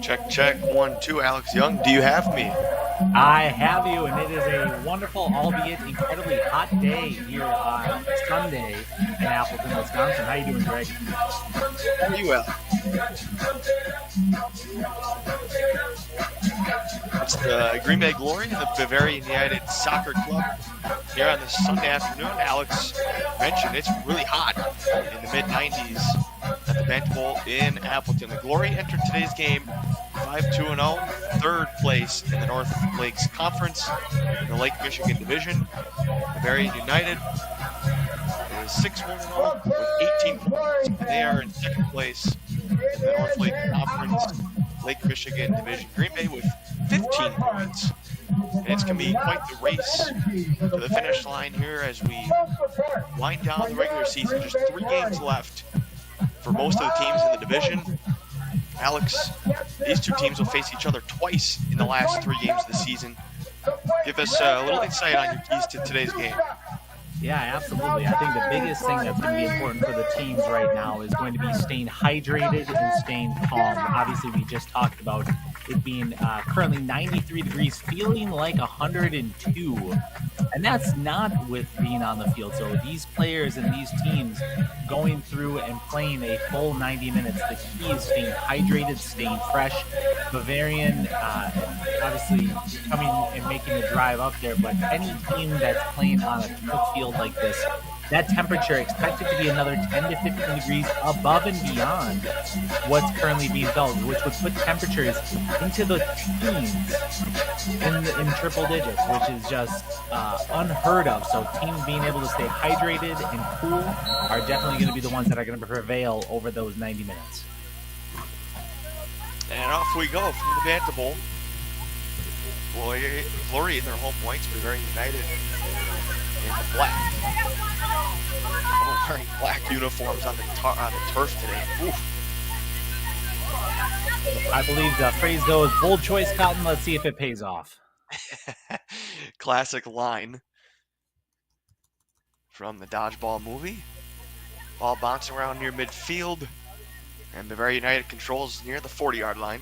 Check, check, 1, 2. Alex Young, do you have me? I have you, and it is a wonderful, albeit incredibly hot day here on Sunday in Appleton, Wisconsin. How you doing, Greg? Pretty well. It's the Green Bay Glory and the Bavarian United Soccer Club here on this Sunday afternoon. Alex mentioned it's really hot in the mid-90s at the Bench Bowl in Appleton. The Glory entered today's game 5-2-0, third place in the North Lakes Conference in the Lake Michigan Division. Bavarian United is 6-1-0 with 18 points. They are in second place in the North Lake Conference, Lake Michigan Division. Green Bay with 15 points. And it's going to be quite the race to the finish line here as we wind down the regular season. Just 3 games left for most of the teams in the division. Alex, these two teams will face each other twice in the last 3 games of the season. Give us a little insight on your keys to today's game. Yeah, absolutely. I think the biggest thing that's going to be important for the teams right now is going to be staying hydrated and staying calm. Obviously, we just talked about it being currently 93 degrees, feeling like 102. And that's not with being on the field. So these players and these teams going through and playing a full 90 minutes, the key is staying hydrated, staying fresh. Bavarian, obviously coming and making the drive up there, but any team that's playing on a turf field like this, that temperature expected to be another 10 to 15 degrees above and beyond what's currently being felt, which would put temperatures into the teens in triple digits, which is just unheard of. So teams being able to stay hydrated and cool are definitely going to be the ones that are going to prevail over those 90 minutes. And off we go from the Bantam Bowl. Glory in their home whites, Bavarian United in the black. Oh, wearing black uniforms on the turf today. Oof. I believe the phrase goes, bold choice, Cotton. Let's see if it pays off. Classic line from the dodgeball movie. Ball bouncing around near midfield, and Bavarian United controls near the 40-yard line.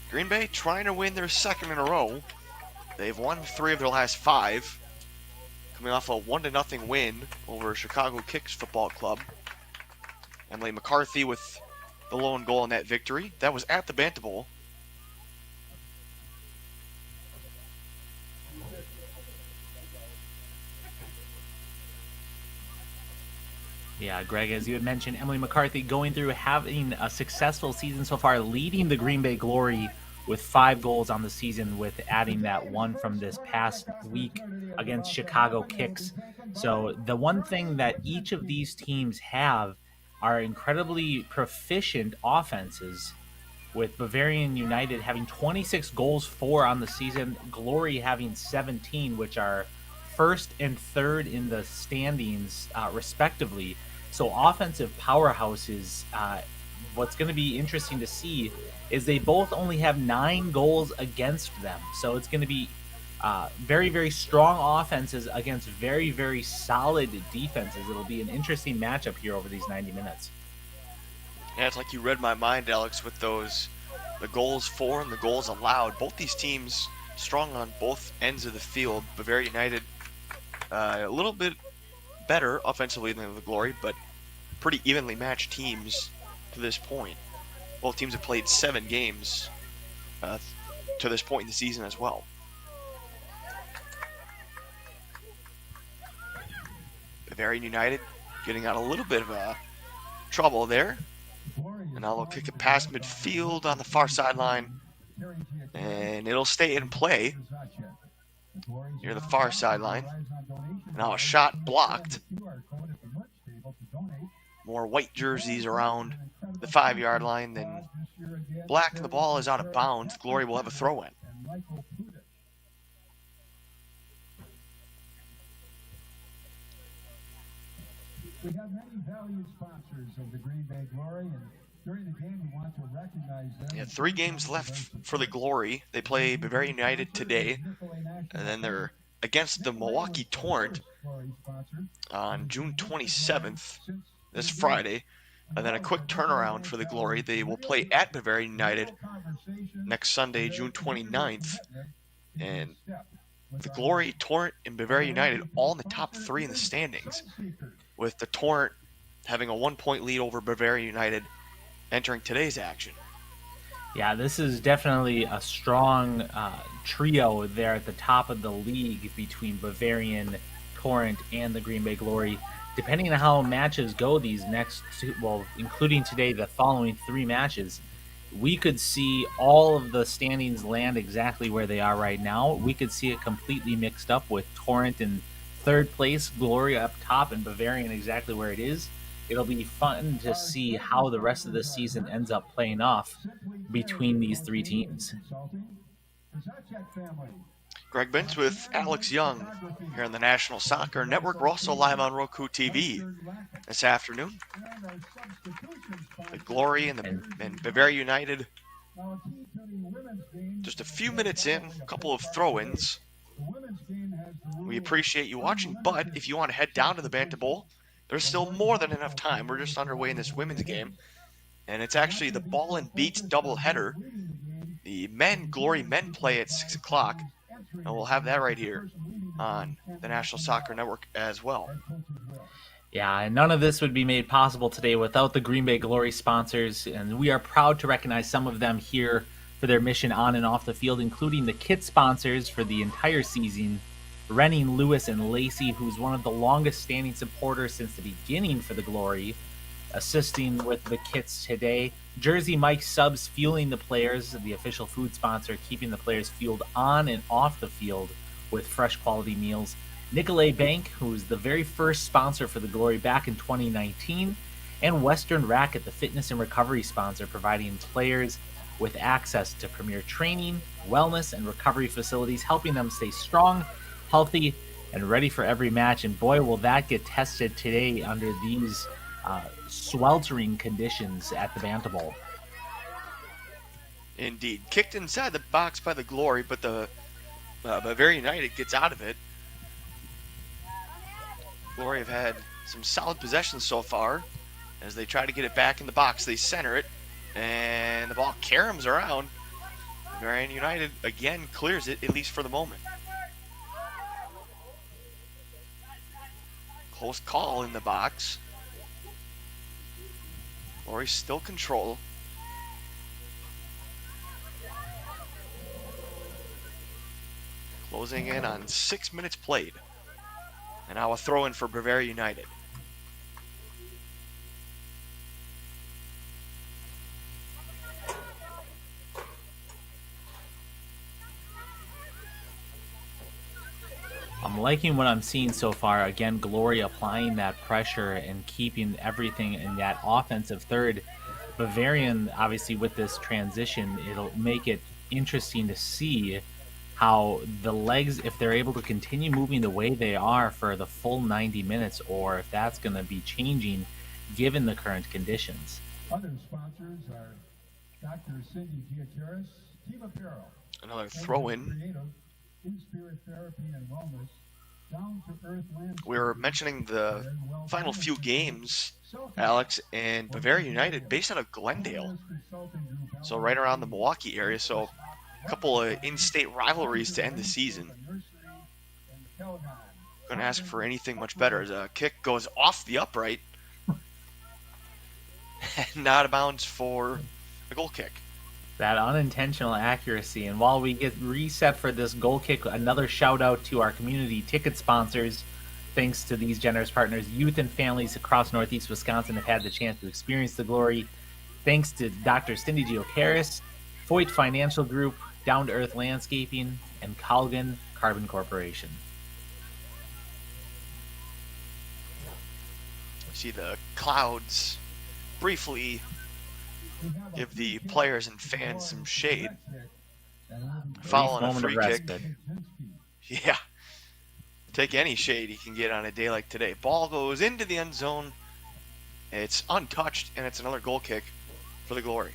Green Bay trying to win their second in a row. They've won 3 of their last 5, coming off a 1-0 win over Chicago Kicks Football Club. Emily McCarthy with the lone goal in that victory. That was at the Bantam Bowl. Yeah, Greg, as you had mentioned, Emily McCarthy going through having a successful season so far, leading the Green Bay Glory with 5 goals on the season, with adding that one from this past week against Chicago Kicks. So the one thing that each of these teams have are incredibly proficient offenses, with Bavarian United having 26 goals for on the season, Glory having 17, which are first and third in the standings, respectively. So offensive powerhouses. What's going to be interesting to see is they both only have 9 goals against them. So it's going to be very, very strong offenses against very, very solid defenses. It'll be an interesting matchup here over these 90 minutes. Yeah, it's like you read my mind, Alex, with those, the goals for and the goals allowed. Both these teams strong on both ends of the field. Bavarian United a little bit better offensively than the Glory, but pretty evenly matched teams to this point. Both teams have played 7 games to this point in the season as well. Bavarian United getting out a little bit of trouble there. And now they'll kick it past midfield on the far sideline. And it'll stay in play near the far sideline. Now a shot blocked. More white jerseys around the 5-yard line than black. The ball is out of bounds. Glory will have a throw-in. We have many valued sponsors of the Green Bay Glory, and during the game we want to recognize them. Yeah, 3 games left for the Glory. They play Bavarian United today, and then their against the Milwaukee Torrent on June 27th, this Friday. And then a quick turnaround for the Glory. They will play at Bavarian United next Sunday, June 29th. And the Glory, Torrent, and Bavarian United all in the top 3 in the standings, with the Torrent having a 1-point lead over Bavarian United entering today's action. Yeah, this is definitely a strong trio there at the top of the league between Bavarian, Torrent, and the Green Bay Glory. Depending on how matches go these next two, well, including today, the following 3 matches, we could see all of the standings land exactly where they are right now. We could see it completely mixed up with Torrent in 3rd place, Glory up top, and Bavarian exactly where it is. It'll be fun to see how the rest of the season ends up playing off between these 3 teams. Greg Bintz with Alex Young here on the National Soccer Network. We're also live on Roku TV this afternoon. The Glory and Bavaria United just a few minutes in, a couple of throw-ins. We appreciate you watching, but if you want to head down to the Bantam Bowl, there's still more than enough time. We're just underway in this women's game, and it's actually the Ball and Beats doubleheader. The Glory men play at 6 o'clock, and we'll have that right here on the National Soccer Network as well. Yeah, and none of this would be made possible today without the Green Bay Glory sponsors, and we are proud to recognize some of them here for their mission on and off the field, including the kit sponsors for the entire season, Renning, Lewis, and Lacey, who's one of the longest standing supporters since the beginning for the Glory, assisting with the kits today. Jersey Mike Subs fueling the players, the official food sponsor, keeping the players fueled on and off the field with fresh quality meals. Nicolay Bank, who's the very first sponsor for the Glory back in 2019, and Western Racket, the fitness and recovery sponsor, providing players with access to premier training, wellness, and recovery facilities, helping them stay strong, healthy, and ready for every match. And boy, will that get tested today under these sweltering conditions at the Bantam Bowl. Indeed. Kicked inside the box by the Glory, but the Bavaria United gets out of it. Glory have had some solid possessions so far as they try to get it back in the box. They center it, and the ball caroms around. Bavarian United again clears it, at least for the moment. Close call in the box. Glory still control. Closing in on 6 minutes played. And now a throw in for Bavaria United. I'm liking what I'm seeing so far. Again, Glory applying that pressure and keeping everything in that offensive third. Bavarian, obviously, with this transition, it'll make it interesting to see how the legs, if they're able to continue moving the way they are for the full 90 minutes, or if that's going to be changing given the current conditions. Other sponsors are Dr. Cindy Giacheris, Team Apparel. Another throw in. In-spirit therapy and wellness, down-to-earth landscape. We were mentioning the final few games, Alex, and Bavaria United based out of Glendale. So right around the Milwaukee area. So a couple of in-state rivalries to end the season. Couldn't ask for anything much better. As a kick goes off the upright and out of bounds for a goal kick. That unintentional accuracy. And while we get reset for this goal kick, another shout out to our community ticket sponsors. Thanks to these generous partners, youth and families across Northeast Wisconsin have had the chance to experience the Glory. Thanks to Dr. Cindy Giacheris, Foyt Financial Group, Down to Earth Landscaping, and Colgan Carbon Corporation. See the clouds briefly give the players and fans some shade. Following a free kick. Yeah. Take any shade you can get on a day like today. Ball goes into the end zone. It's untouched, and it's another goal kick for the Glory.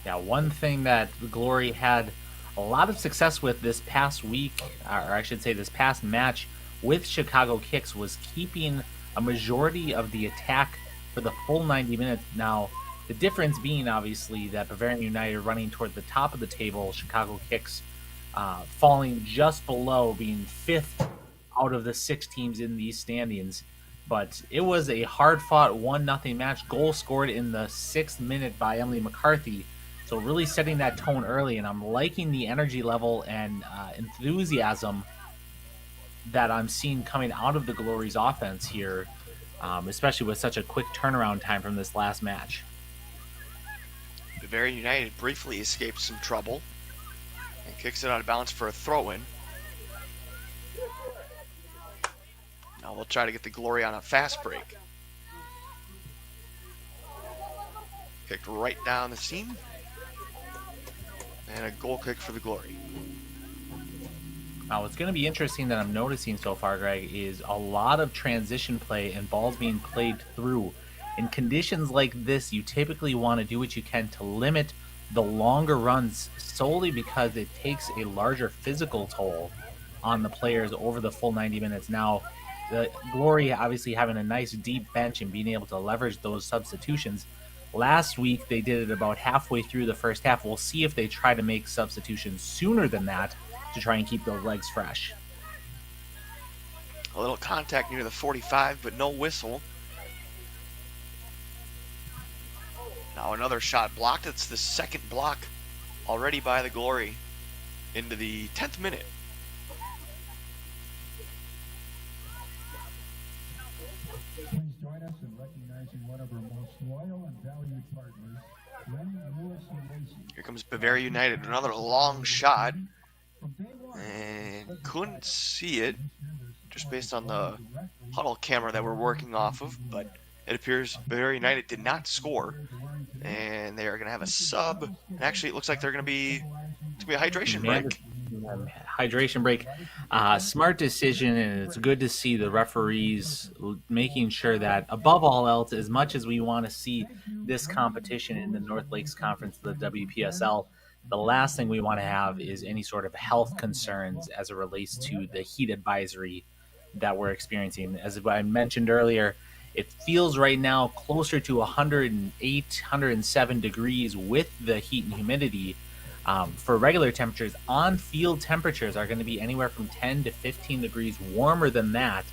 Yeah, one thing that the Glory had a lot of success with this past week, or I should say this past match with Chicago Kicks, was keeping a majority of the attack for the full 90 minutes. Now, the difference being obviously that Bavarian United running toward the top of the table, Chicago Kicks falling just below, being fifth out of the 6 teams in these standings. But it was a hard-fought 1-0 match. Goal scored in the 6th minute by Emily McCarthy. So really setting that tone early, and I'm liking the energy level and enthusiasm that I'm seeing coming out of the Glory's offense here, especially with such a quick turnaround time from this last match. Bavarian United briefly escaped some trouble and kicks it out of bounds for a throw-in. Now we'll try to get the Glory on a fast break. Kicked right down the seam. And a goal kick for the Glory. Now, what's going to be interesting that I'm noticing so far, Greg, is a lot of transition play and balls being played through. In conditions like this, you typically want to do what you can to limit the longer runs solely because it takes a larger physical toll on the players over the full 90 minutes. Now, the Glory obviously having a nice deep bench and being able to leverage those substitutions. Last week, they did it about halfway through the first half. We'll see if they try to make substitutions sooner than that to try and keep those legs fresh. A little contact near the 45, but no whistle. Now another shot blocked. It's the second block already by the Glory into the 10th minute. Please join us in recognizing one of our most loyal and valued partners, Lenny Lewis and Lacey. Here comes Bavaria United, another long shot, and couldn't see it just based on the huddle camera that we're working off of, but it appears Bavaria United did not score, and they are going to have a sub. And actually, it looks like they're going to be a hydration break. Hydration break. Smart decision, and it's good to see the referees making sure that, above all else, as much as we want to see this competition in the North Lakes Conference, the WPSL, the last thing we want to have is any sort of health concerns as it relates to the heat advisory that we're experiencing. As I mentioned earlier, it feels right now closer to 108, 107 degrees with the heat and humidity. For regular temperatures, on-field temperatures are going to be anywhere from 10 to 15 degrees warmer than that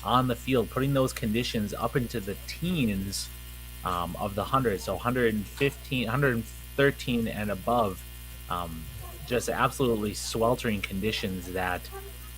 on the field, putting those conditions up into the teens of the hundreds, so 115, 113 and above. Just absolutely sweltering conditions that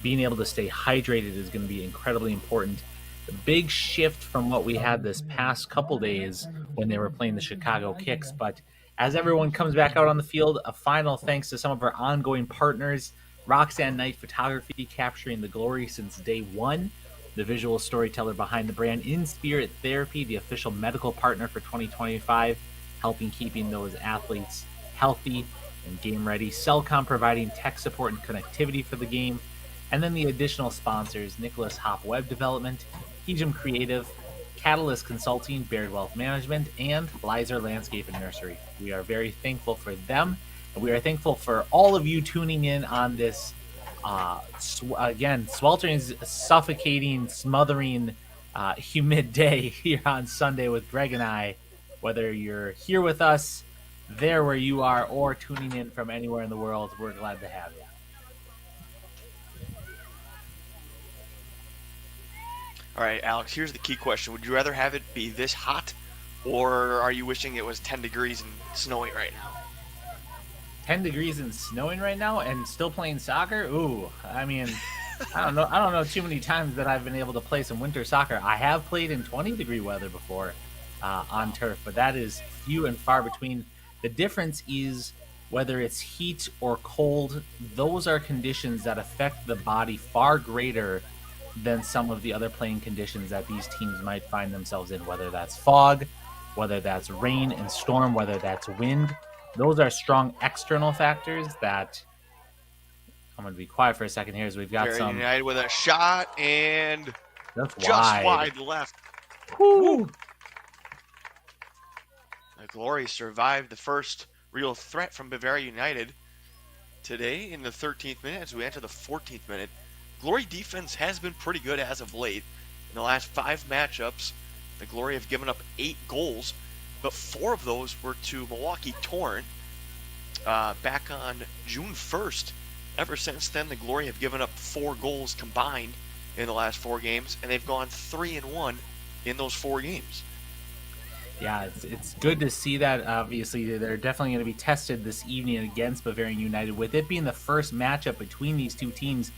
being able to stay hydrated is going to be incredibly important. The big shift from what we had this past couple days when they were playing the Chicago Kicks, but as everyone comes back out on the field, a final thanks to some of our ongoing partners, Roxanne Knight Photography, capturing the Glory since day one, the visual storyteller behind the brand, In Spirit Therapy, the official medical partner for 2025, helping keeping those athletes healthy and game ready, Cellcom providing tech support and connectivity for the game, and then the additional sponsors, Nicholas Hop Web Development, Hejim Creative, Catalyst Consulting, Baird Wealth Management, and Lizer Landscape and Nursery. We are very thankful for them, and we are thankful for all of you tuning in on this, again, sweltering, suffocating, smothering, humid day here on Sunday with Greg and I. Whether you're here with us, there where you are, or tuning in from anywhere in the world, we're glad to have you. All right, Alex, here's the key question. Would you rather have it be this hot, or are you wishing it was 10 degrees and snowing right now? 10 degrees and snowing right now and still playing soccer? Ooh, I mean, I don't know too many times that I've been able to play some winter soccer. I have played in 20-degree weather before on turf, but that is few and far between. The difference is whether it's heat or cold. Those are conditions that affect the body far greater than some of the other playing conditions that these teams might find themselves in, whether that's fog, whether that's rain and storm, whether that's wind. Those are strong external factors that I'm going to be quiet for a second here as we've got Very some. United with a shot and That's just wide left. Woo. The Glory survived the first real threat from Bavaria United. today in the 13th minute as we enter the 14th minute. Glory defense has been pretty good as of late. In the last 5 matchups, the Glory have given up 8 goals, but 4 of those were to Milwaukee Torrent back on June 1st. Ever since then, the Glory have given up 4 goals combined in the last 4 games, and they've gone 3-1 in those 4 games. Yeah, it's good to see that. Obviously, they're definitely going to be tested this evening against Bavarian United. With it being the first matchup between these two teams,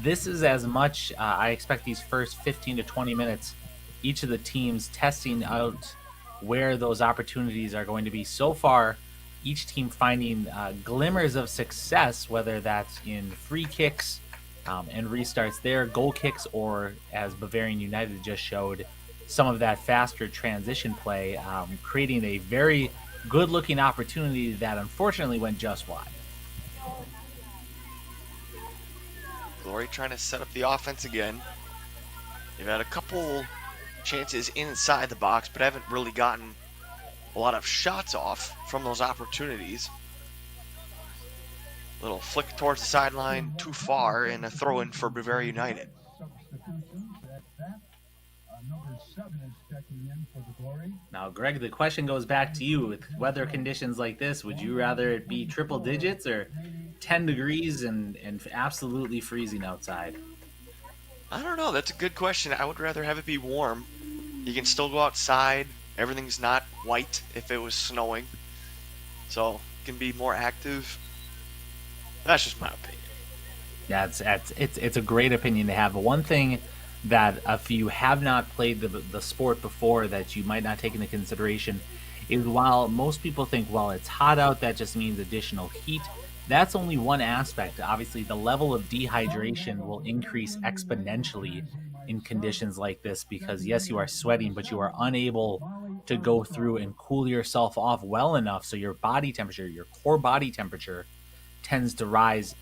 this is as much, I expect these first 15 to 20 minutes, each of the teams testing out where those opportunities are going to be. So far, each team finding glimmers of success, whether that's in free kicks and restarts there, goal kicks, or as Bavarian United just showed, some of that faster transition play, creating a very good-looking opportunity that unfortunately went just wide. Glory trying to set up the offense again. They've had a couple chances inside the box, but haven't really gotten a lot of shots off from those opportunities. Little flick towards the sideline, too far, and a throw-in for Bavaria United. Number 7 is checking in for the Glory. Now, Greg, the question goes back to you. With weather conditions like this, would you rather it be triple digits or 10 degrees and absolutely freezing outside? I don't know. That's a good question. I would rather have it be warm. You can still go outside. Everything's not white if it was snowing. So it can be more active. That's just my opinion. Yeah, it's a great opinion to have. But one thing that if you have not played the sport before that you might not take into consideration is, while most people think, well, it's hot out, that just means additional heat. That's only one aspect. Obviously, the level of dehydration will increase exponentially in conditions like this because, yes, you are sweating, but you are unable to go through and cool yourself off well enough so your body temperature, your core body temperature, tends to rise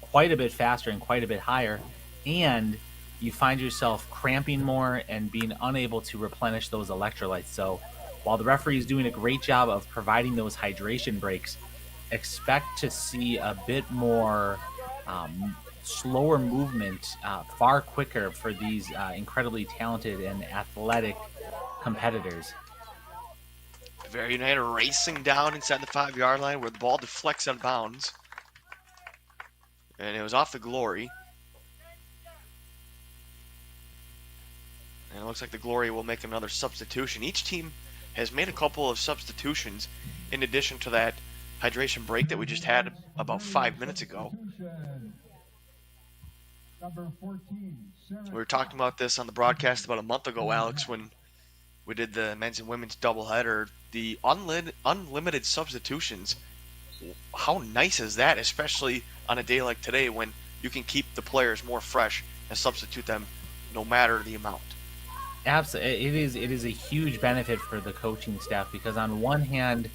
quite a bit faster and quite a bit higher, and you find yourself cramping more and being unable to replenish those electrolytes. So while the referee is doing a great job of providing those hydration breaks, expect to see a bit more slower movement, far quicker for these incredibly talented and athletic competitors. Bavaria United racing down inside the 5-yard line where the ball deflects out of bounds. And it was off the Glory. And it looks like the Glory will make another substitution. Each team has made a couple of substitutions in addition to that hydration break that we just had about 5 minutes ago. We were talking about this on the broadcast about a month ago, Alex, when we did the men's and women's doubleheader. The unlimited substitutions, how nice is that, especially on a day like today when you can keep the players more fresh and substitute them no matter the amount? Absolutely, it is a huge benefit for the coaching staff because on one hand,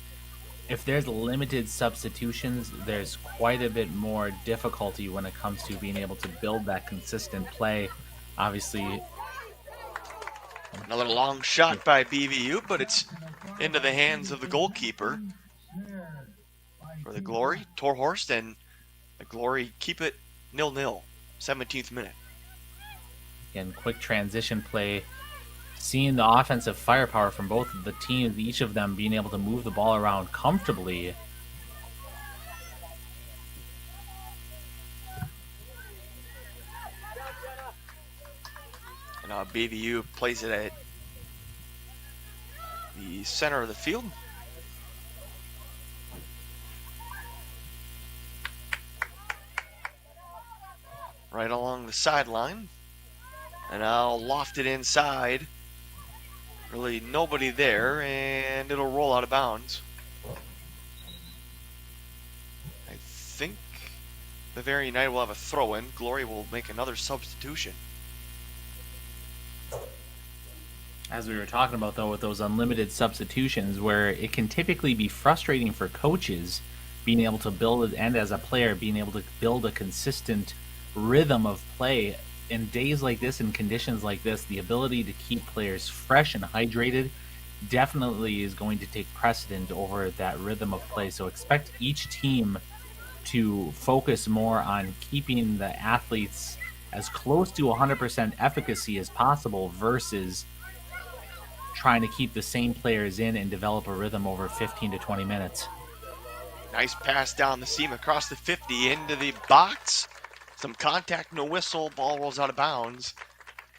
if there's limited substitutions, there's quite a bit more difficulty when it comes to being able to build that consistent play. Obviously, another long shot by BVU, but it's into the hands of the goalkeeper for the Glory, Torhorst, and the Glory keep it 0-0, 17th minute. And quick transition play, seeing the offensive firepower from both of the teams, each of them being able to move the ball around comfortably. And BVU plays it at the center of the field. Right along the sideline. And now loft it inside. Really nobody there, and it'll roll out of bounds. I think Bavaria United will have a throw-in. Glory will make another substitution. As we were talking about, though, with those unlimited substitutions, where it can typically be frustrating for coaches being able to build, and as a player, being able to build a consistent rhythm of play. In days like this, in conditions like this, the ability to keep players fresh and hydrated definitely is going to take precedent over that rhythm of play. So expect each team to focus more on keeping the athletes as close to 100% efficacy as possible versus trying to keep the same players in and develop a rhythm over 15 to 20 minutes. Nice pass down the seam across the 50 into the box. Some contact, no whistle, ball rolls out of bounds,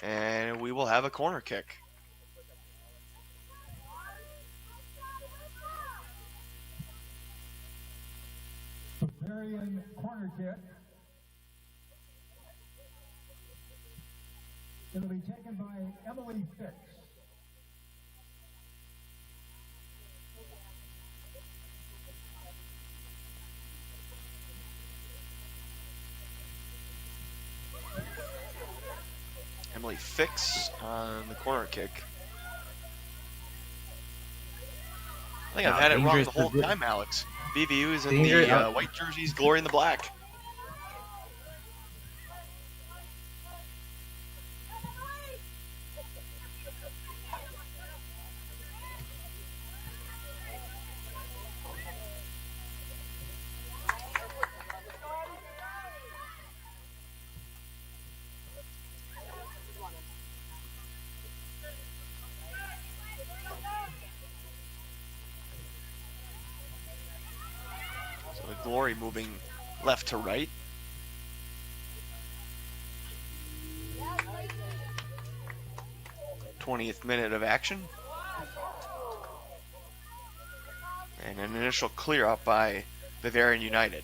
and we will have a corner kick. Bavarian corner kick. It'll be taken by Emily Fix. Emily Fix on the corner kick. I think I've had it wrong the whole time, Alex. BVU is in the white jerseys, Glory in the black. Glory moving left to right. '20th minute of action. And an initial clear up by Bavarian United.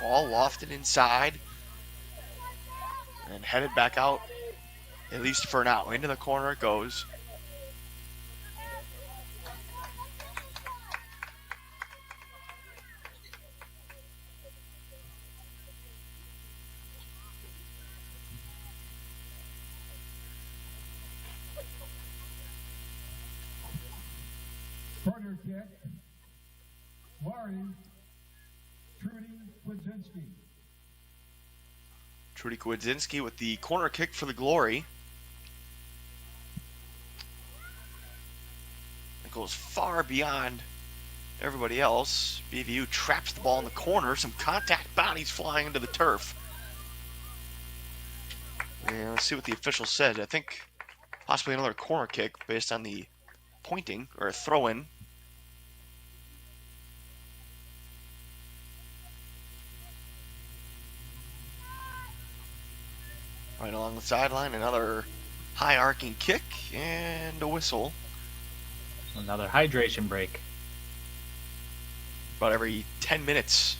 Ball lofted inside. And headed back out, at least for now. Into the corner it goes. Corner kick. Laurie Trudy Kwadzinski. Trudy Kwadzinski with the corner kick for the Glory. It goes far beyond everybody else. BVU traps the ball in the corner. Some contact bodies flying into the turf. And let's see what the official said. I think possibly another corner kick based on the pointing or throw-in. Right along the sideline, another high arcing kick and a whistle. Another hydration break. About every 10 minutes,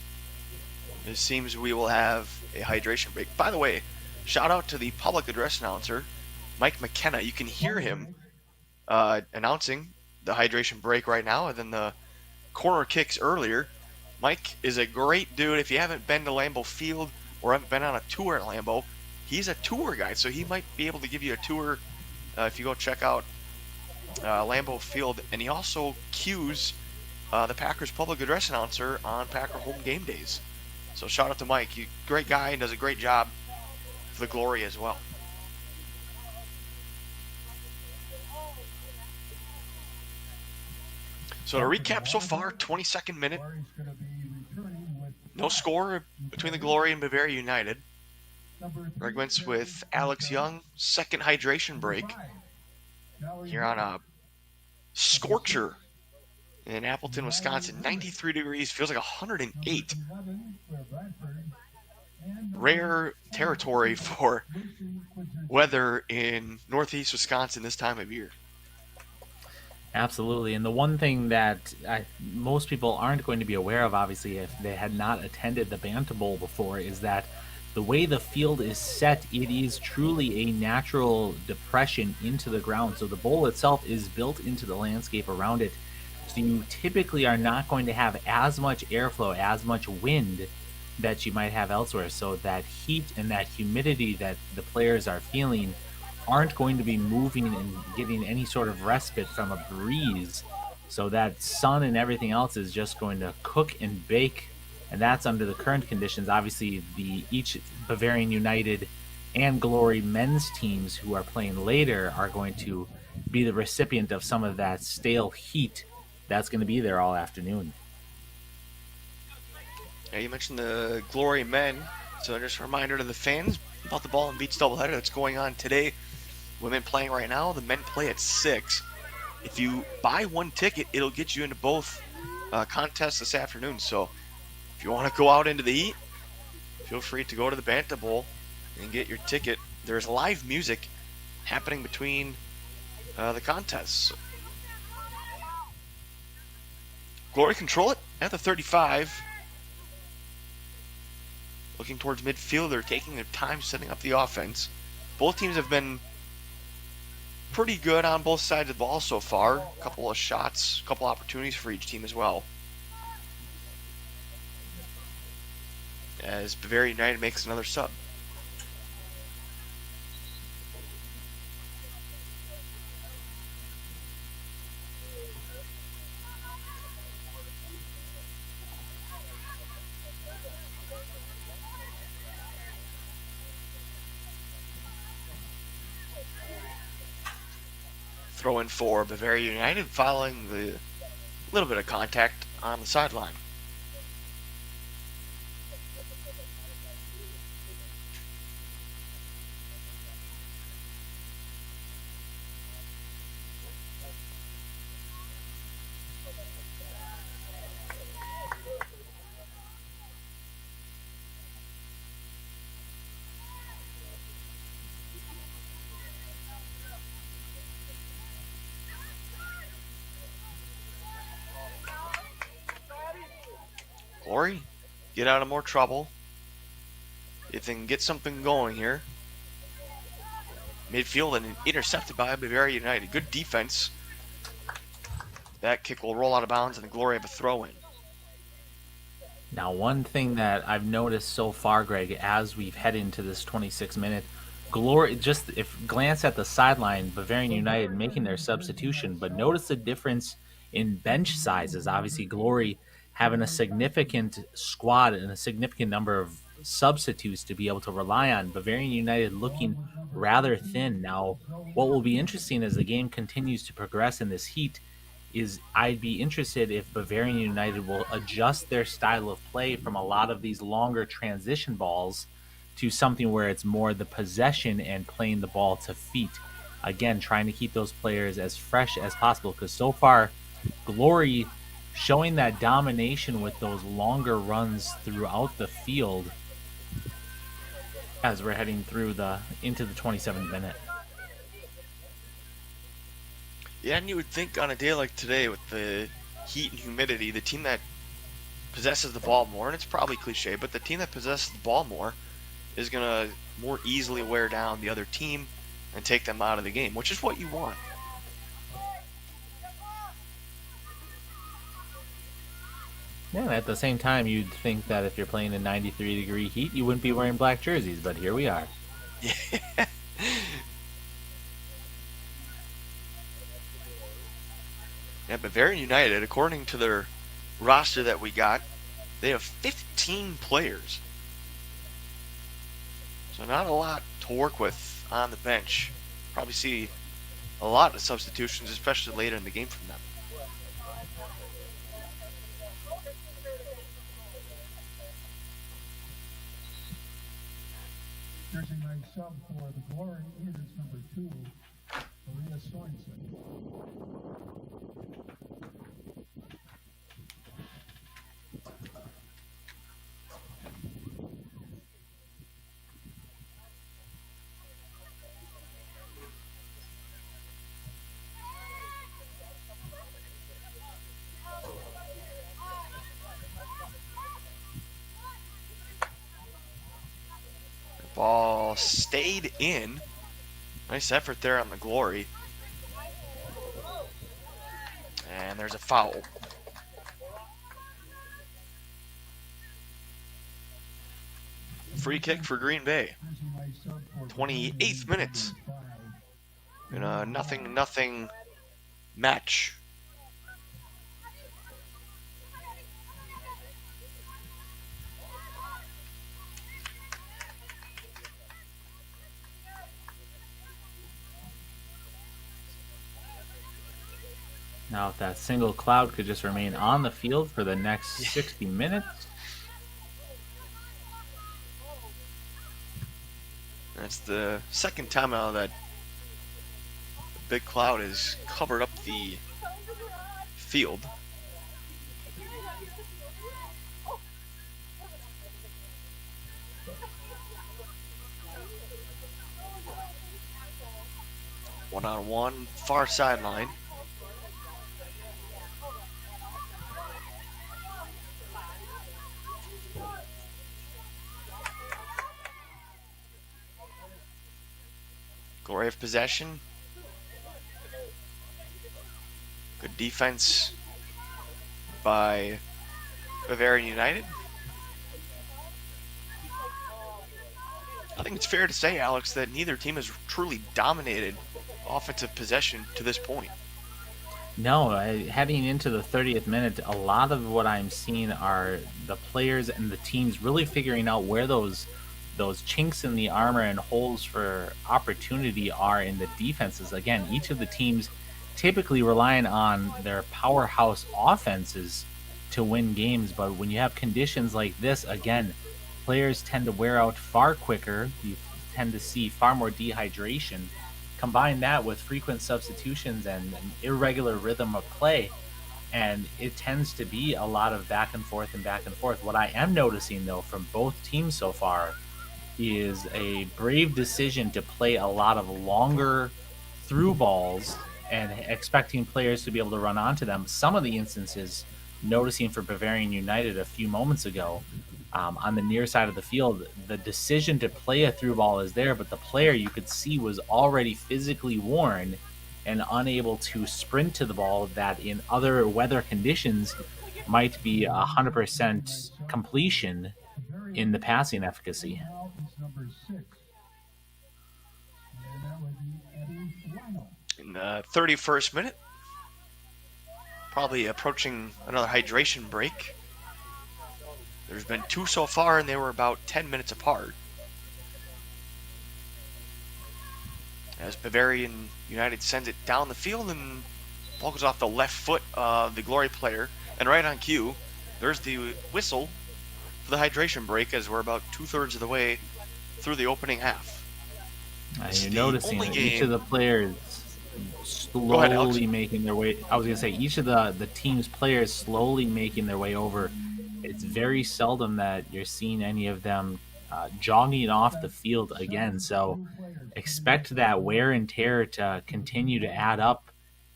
it seems we will have a hydration break. By the way, shout out to the public address announcer, Mike McKenna. You can hear him announcing the hydration break right now and then the corner kicks earlier. Mike is a great dude. If you haven't been to Lambeau Field or haven't been on a tour at Lambeau, he's a tour guide, so he might be able to give you a tour if you go check out Lambeau Field. And he also cues the Packers public address announcer on Packer home game days. So shout out to Mike. He's a great guy and does a great job for the Glory as well. So to recap so far, 22nd minute. No score between the Glory and Bavaria United. Arguments with Alex Young, second hydration break here on a scorcher in Appleton, Wisconsin. 93 degrees, feels like 108. Rare territory for weather in northeast Wisconsin this time of year. Absolutely. And the one thing that most people aren't going to be aware of, obviously, if they had not attended the Bantam Bowl before, is that the way the field is set, it is truly a natural depression into the ground. So the bowl itself is built into the landscape around it. So you typically are not going to have as much airflow, as much wind that you might have elsewhere. So that heat and that humidity that the players are feeling aren't going to be moving and getting any sort of respite from a breeze. So that sun and everything else is just going to cook and bake. And that's under the current conditions. Obviously, each Bavarian United and Glory men's teams who are playing later are going to be the recipient of some of that stale heat that's going to be there all afternoon. Yeah, you mentioned the Glory men, so just a reminder to the fans about the Ball and Beats doubleheader that's going on today. Women playing right now, the men play at 6. If you buy one ticket, it'll get you into both contests this afternoon. So if you want to go out into the heat, feel free to go to the Banta Bowl and get your ticket. There's live music happening between the contests. Glory control it at the 35. Looking towards midfield, they're taking their time setting up the offense. Both teams have been pretty good on both sides of the ball so far. A couple of shots, a couple opportunities for each team as well. As Bavaria United makes another sub. Throw in for Bavaria United following the little bit of contact on the sideline. Glory, get out of more trouble. If they can get something going here. Midfield and intercepted by Bavaria United. Good defense. That kick will roll out of bounds and the Glory have a throw in. Now, one thing that I've noticed so far, Greg, as we've headed into this 26-minute, Glory, just if glance at the sideline, Bavarian United making their substitution, but notice the difference in bench sizes. Obviously, Glory having a significant squad and a significant number of substitutes to be able to rely on. Bavarian United looking rather thin. Now, what will be interesting as the game continues to progress in this heat is I'd be interested if Bavarian United will adjust their style of play from a lot of these longer transition balls to something where it's more the possession and playing the ball to feet. Again, trying to keep those players as fresh as possible because so far, Glory showing that domination with those longer runs throughout the field as we're heading through into the 27th minute. Yeah, and you would think on a day like today with the heat and humidity, the team that possesses the ball more, and it's probably cliche, but the team that possesses the ball more is going to more easily wear down the other team and take them out of the game, which is what you want. Yeah, at the same time, you'd think that if you're playing in 93-degree heat, you wouldn't be wearing black jerseys, but here we are. Yeah. Yeah, Bavarian United, according to their roster that we got, they have 15 players. So not a lot to work with on the bench. Probably see a lot of substitutions, especially later in the game from them. Jersey night sub for the Glory is number 2, Maria Sorensen. Ball stayed in. Nice effort there on the Glory. And there's a foul. Free kick for Green Bay. 28th minute. In a 0-0 match. Now, if that single cloud could just remain on the field for the next 60 minutes. That's the second time now that the big cloud has covered up the field. One-on-one, far sideline. Glory of possession. Good defense by Bavarian United. I think it's fair to say, Alex, that neither team has truly dominated offensive possession to this point. No, heading into the 30th minute, a lot of what I'm seeing are the players and the teams really figuring out where those chinks in the armor and holes for opportunity are in the defenses. Again, each of the teams typically relying on their powerhouse offenses to win games, but when you have conditions like this, again, players tend to wear out far quicker. You tend to see far more dehydration. Combine that with frequent substitutions and an irregular rhythm of play, and it tends to be a lot of back and forth and back and forth. What I am noticing, though, from both teams so far is a brave decision to play a lot of longer through balls and expecting players to be able to run onto them. Some of the instances noticing for Bavarian United a few moments ago, on the near side of the field, the decision to play a through ball is there, but the player you could see was already physically worn and unable to sprint to the ball that in other weather conditions might be 100% completion in the passing efficacy. Now is number 6. And that would be Eddie Lionel. In the 31st minute, probably approaching another hydration break. There's been 2 so far, and they were about 10 minutes apart. As Bavarian United sends it down the field and ball goes off the left foot of the Glory player. And right on cue, there's the whistle for the hydration break as we're about 2/3 of the way through the opening half. You're noticing that each of the players ahead, slowly making their way. I was going to say, each of the team's players slowly making their way over. It's very seldom that you're seeing any of them jogging off the field again. So expect that wear and tear to continue to add up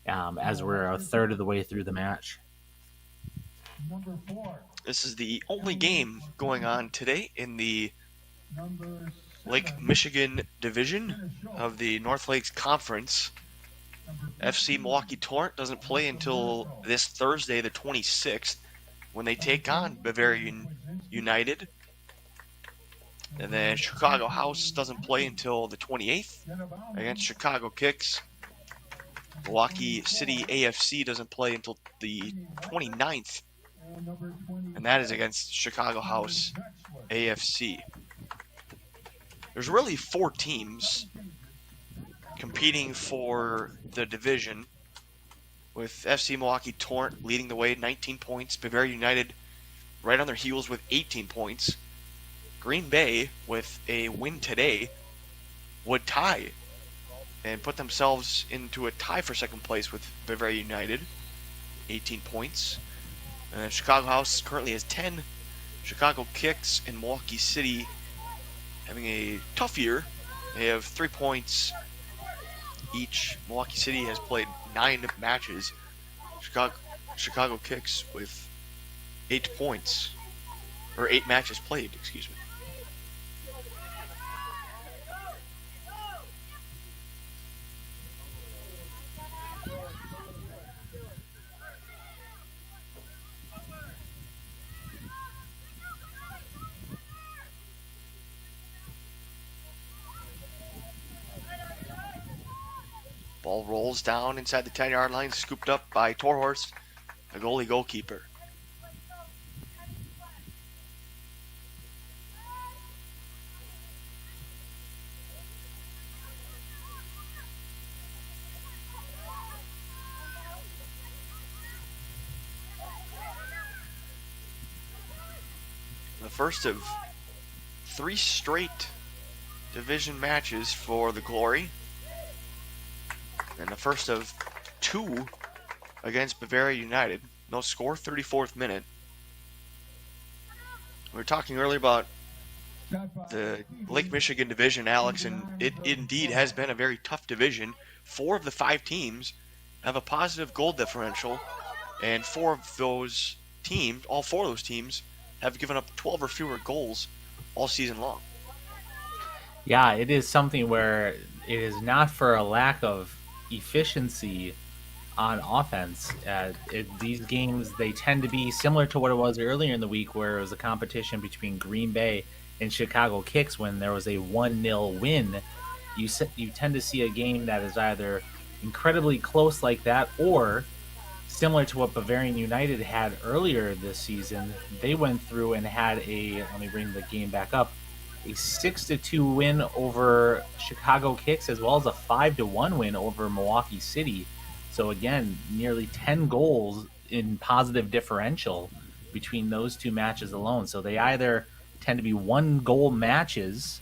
as we're a third of the way through the match. Number 4. This is the only game going on today in the Number Lake 7. Michigan division of the North Lakes Conference. FC Milwaukee Torrent doesn't play until this Thursday, the 26th, when they take on Bavarian United. And then Chicago House doesn't play until the 28th against Chicago Kicks. Milwaukee City AFC doesn't play until the 29th, and that is against Chicago House AFC. There's really 4 teams competing for the division, with FC Milwaukee Torrent leading the way, 19 points. Bavarian United right on their heels with 18 points. Green Bay, with a win today, would tie and put themselves into a tie for second place with Bavarian United, 18 points. Chicago House currently has 10. Chicago Kicks and Milwaukee City having a tough year. They have 3 points each. Milwaukee City has played 9 matches. Chicago Kicks with 8 points, or 8 matches played, excuse me. Ball rolls down inside the 10-yard line, scooped up by Torhorst, the goalkeeper. first of 3 straight division matches for the Glory, and the first of 2 against Bavaria United. No score, 34th minute. We were talking earlier about the Lake Michigan division, Alex, and it indeed has been a very tough division. 4 of the 5 teams have a positive goal differential, and 4 of those teams, all 4 of those teams, have given up 12 or fewer goals all season long. Yeah, it is something where it is not for a lack of efficiency on offense. These games, they tend to be similar to what it was earlier in the week, where it was a competition between Green Bay and Chicago Kicks when there was a 1-0 win. You tend to see a game that is either incredibly close like that, or similar to what Bavarian United had earlier this season. They went through and had let me bring the game back up, a 6-2 win over Chicago Kicks, as well as a 5-1 win over Milwaukee City. So again, nearly 10 goals in positive differential between those 2 matches alone. So they either tend to be 1-goal matches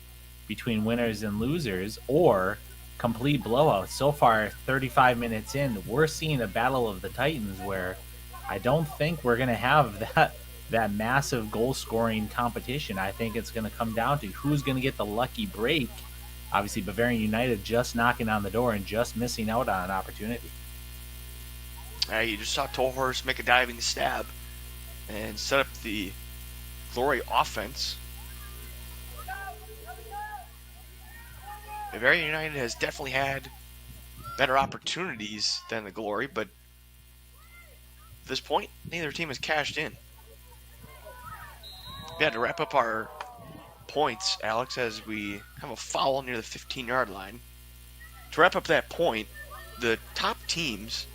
between winners and losers, or complete blowouts. So far, 35 minutes in, we're seeing a battle of the Titans where I don't think we're going to have that massive goal scoring competition. I think it's going to come down to who's going to get the lucky break. Obviously, Bavarian United just knocking on the door and just missing out on an opportunity. You just saw Torhorst make a diving stab and set up the Glory offense. Bavaria United has definitely had better opportunities than the Glory, but at this point, neither team has cashed in. We had to wrap up our points, Alex, as we have a foul near the 15-yard line. To wrap up that point, the top teams,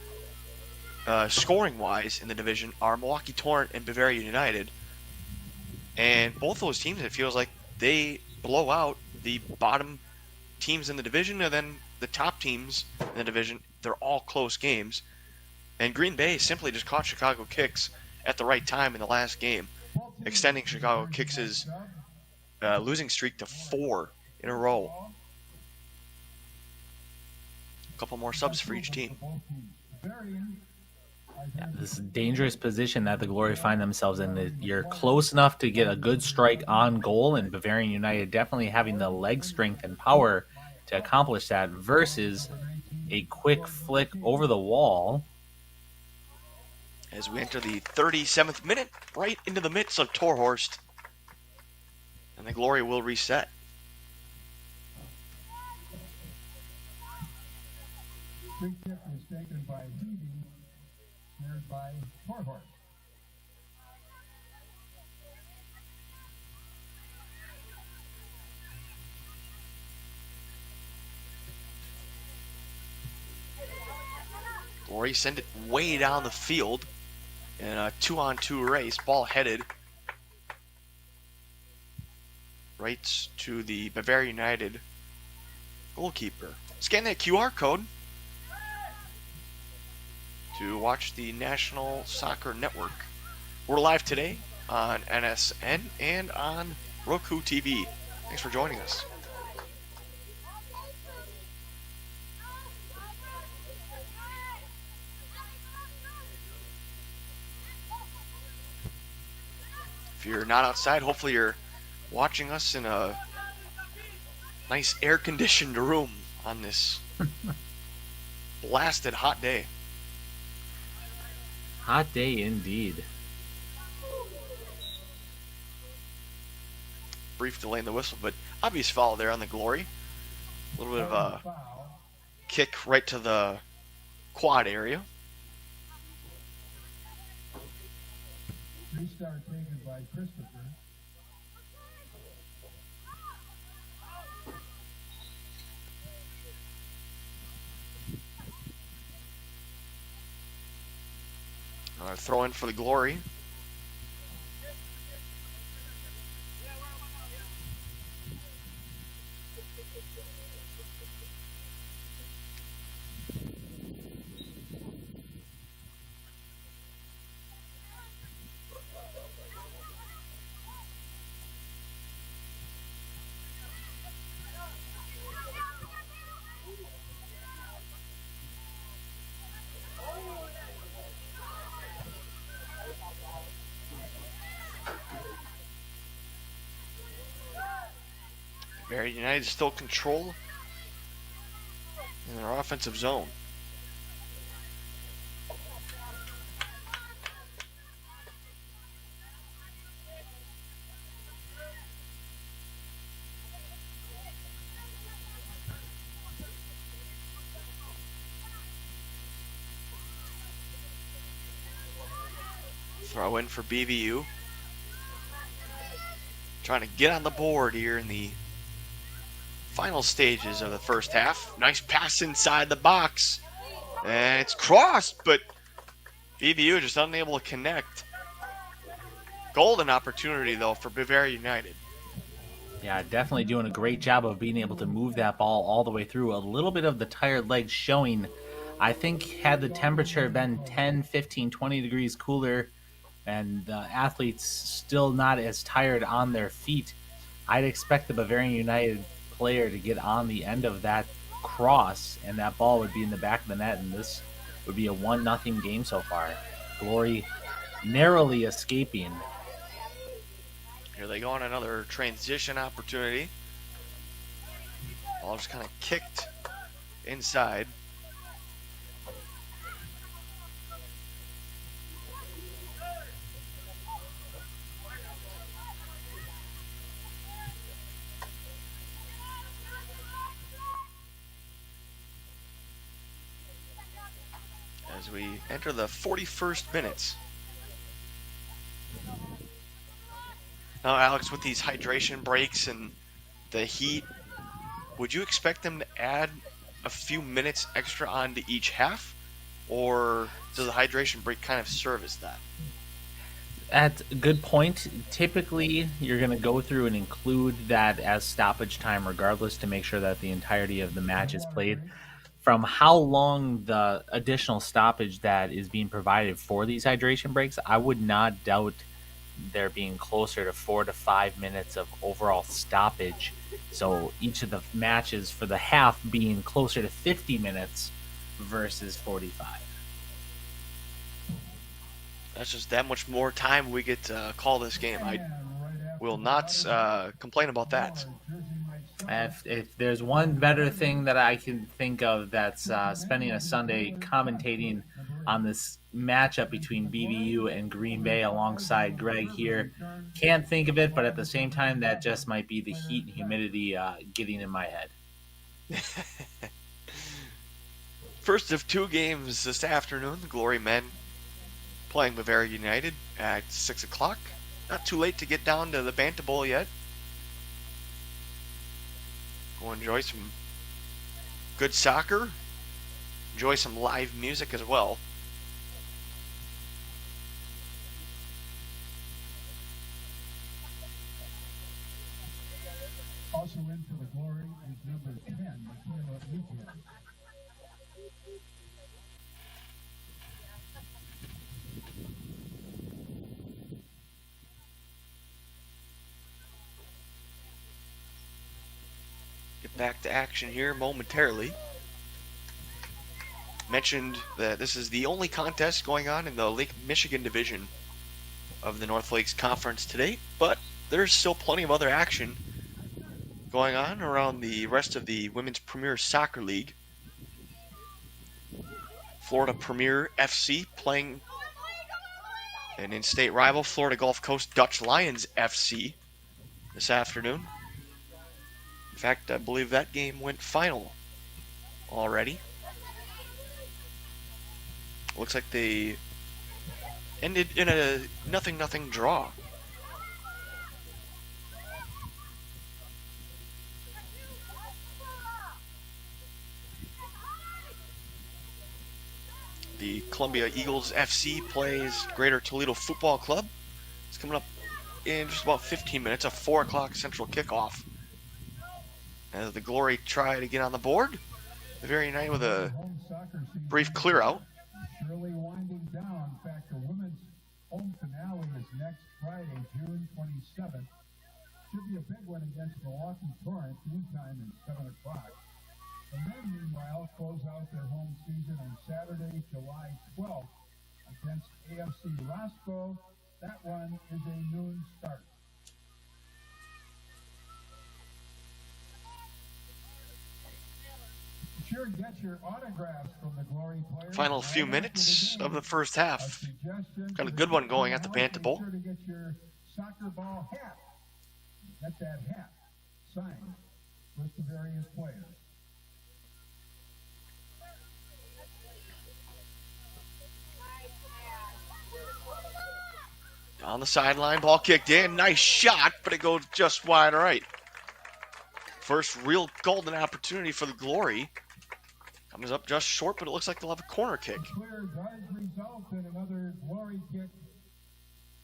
scoring-wise in the division, are Milwaukee Torrent and Bavaria United. And both those teams, it feels like they blow out the bottom teams in the division, and then the top teams in the division, they're all close games. And Green Bay simply just caught Chicago Kicks at the right time in the last game, extending Chicago Kicks' losing streak to 4 in a row. A couple more subs for each team. Yeah, this is a dangerous position that the Glory find themselves in. You're close enough to get a good strike on goal, and Bavarian United definitely having the leg strength and power to accomplish that, versus a quick flick over the wall. As we enter the 37th minute, right into the midst of Torhorst, and the Glory will reset. Free kick was taken by Heavey, cleared by Torhorst. Glory send it way down the field in a 2-on-2 race, ball headed right to the Bavaria United goalkeeper. Scan that QR code to watch the National Soccer Network. We're live today on NSN and on Roku TV. Thanks for joining us. If you're not outside, hopefully you're watching us in a nice air-conditioned room on this blasted hot day. Hot day indeed. Brief delay in the whistle, but obvious foul there on the Glory. A little bit of a kick right to the quad area. Restart taken by Christopher. Throw in for the Glory. Bavarian United still control in their offensive zone. Throw in for BVU. Trying to get on the board here in the final stages of the first half. Nice pass inside the box. And it's crossed, but BVU just unable to connect. Golden opportunity, though, for Bavaria United. Yeah, definitely doing a great job of being able to move that ball all the way through. A little bit of the tired legs showing. I think had the temperature been 10, 15, 20 degrees cooler and the athletes still not as tired on their feet, I'd expect the Bavarian United player to get on the end of that cross and that ball would be in the back of the net, and this would be a 1-0 game so far. Glory narrowly escaping. Here they go on another transition opportunity. Ball just kind of kicked inside. As we enter the 41st minutes. Now, Alex, with these hydration breaks and the heat, would you expect them to add a few minutes extra onto each half? Or does the hydration break kind of serve as that? That's a good point. Typically, you're going to go through and include that as stoppage time regardless to make sure that the entirety of the match is played. From how long the additional stoppage that is being provided for these hydration breaks, I would not doubt there being closer to 4 to 5 minutes of overall stoppage. So each of the matches for the half being closer to 50 minutes versus 45. That's just that much more time we get to call this game. I will not complain about that. If there's one better thing that I can think of that's spending a Sunday commentating on this matchup between BVU and Green Bay alongside Greg here, can't think of it, but at the same time, that just might be the heat and humidity getting in my head. First of two games this afternoon, the Glory men playing Bavaria United at 6 o'clock. Not too late to get down to the Banta Bowl yet. Go enjoy some good soccer. Enjoy some live music as well. Also in for the Glory is number 10, MILWAUKEE. Get back to action here momentarily. Mentioned that this is the only contest going on in the Lake Michigan division of the North Lakes Conference today, but there's still plenty of other action going on around the rest of the Women's Premier Soccer League. Florida Premier FC playing an in-state rival, Florida Gulf Coast Dutch Lions FC, this afternoon. In fact, I believe that game went final already. Looks like they ended in a 0-0 draw. The Columbia Eagles FC plays Greater Toledo Football Club. It's coming up in just about 15 minutes, a 4 o'clock central kickoff. As the Glory try to get on the board, the Bavaria United with a brief clear out. Surely winding down. In fact, the women's home finale is next Friday, June 27th. Should be a big one against Milwaukee Torrance, noontime and 7 o'clock. The men, meanwhile, close out their home season on Saturday, July 12th against AFC Roscoe. That one is a noon start. sure get your autographs from the Glory players. Final few minutes of the first half. Got a good one going at the Banta Bowl. Be sure to get your soccer ball hat. Get that hat signed with the various players. On the sideline, ball kicked in. Nice shot, but it goes just wide right. First real golden opportunity for the Glory. Comes up just short, but it looks like they'll have a corner kick. The clear does result in another Glory kick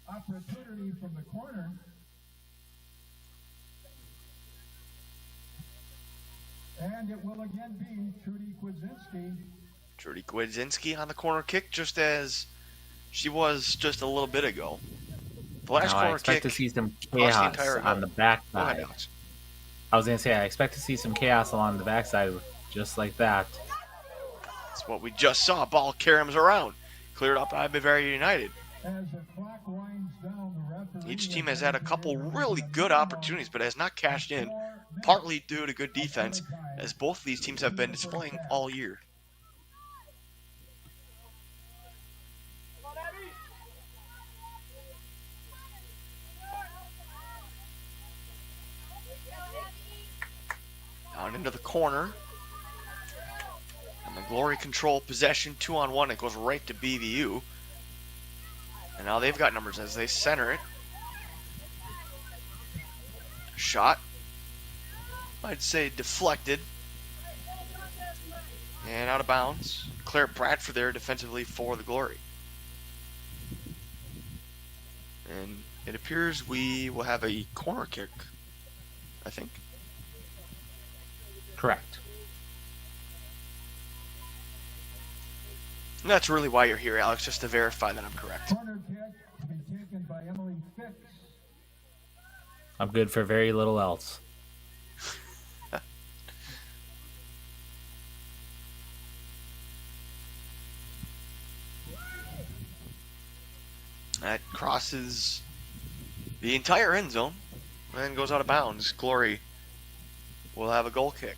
opportunity from the corner. And it will again be Trudy Kwadzinski. Trudy Kwadzinski on the corner kick, just as she was just a little bit ago. The last Now, I corner expect kick to see some the chaos entire on the Go ahead, backside. Alex. I was going to say, I expect to see some chaos along the backside, just like that. That's what we just saw. Ball caroms around. Cleared up by Bavaria United. As the clock winds down, the referee Each team has had a couple really good opportunities, but has not cashed in, partly due to good defense, as both of these teams have been displaying all year. Down into the corner. And the Glory control possession 2-on-1. It goes right to BVU. And now they've got numbers as they center it. Shot. I'd say deflected. And out of bounds. Claire Bradford there defensively for the Glory. And it appears we will have a corner kick, I think. Correct. And that's really why you're here, Alex, just to verify that I'm correct. corner kick to be taken by Emily Fitz. I'm good for very little else. That crosses the entire end zone and then goes out of bounds. Glory will have a goal kick.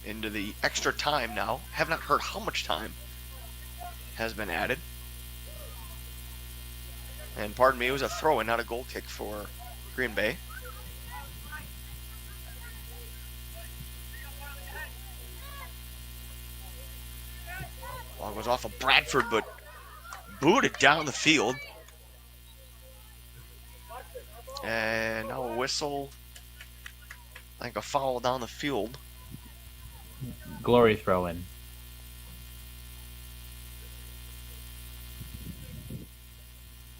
Into the extra time now. Have not heard how much time has been added. And pardon me, it was a throw-in, not a goal kick for Green Bay. Ball goes off of Bradford, but booted down the field. And now a whistle. I think a foul down the field. Glory throw in.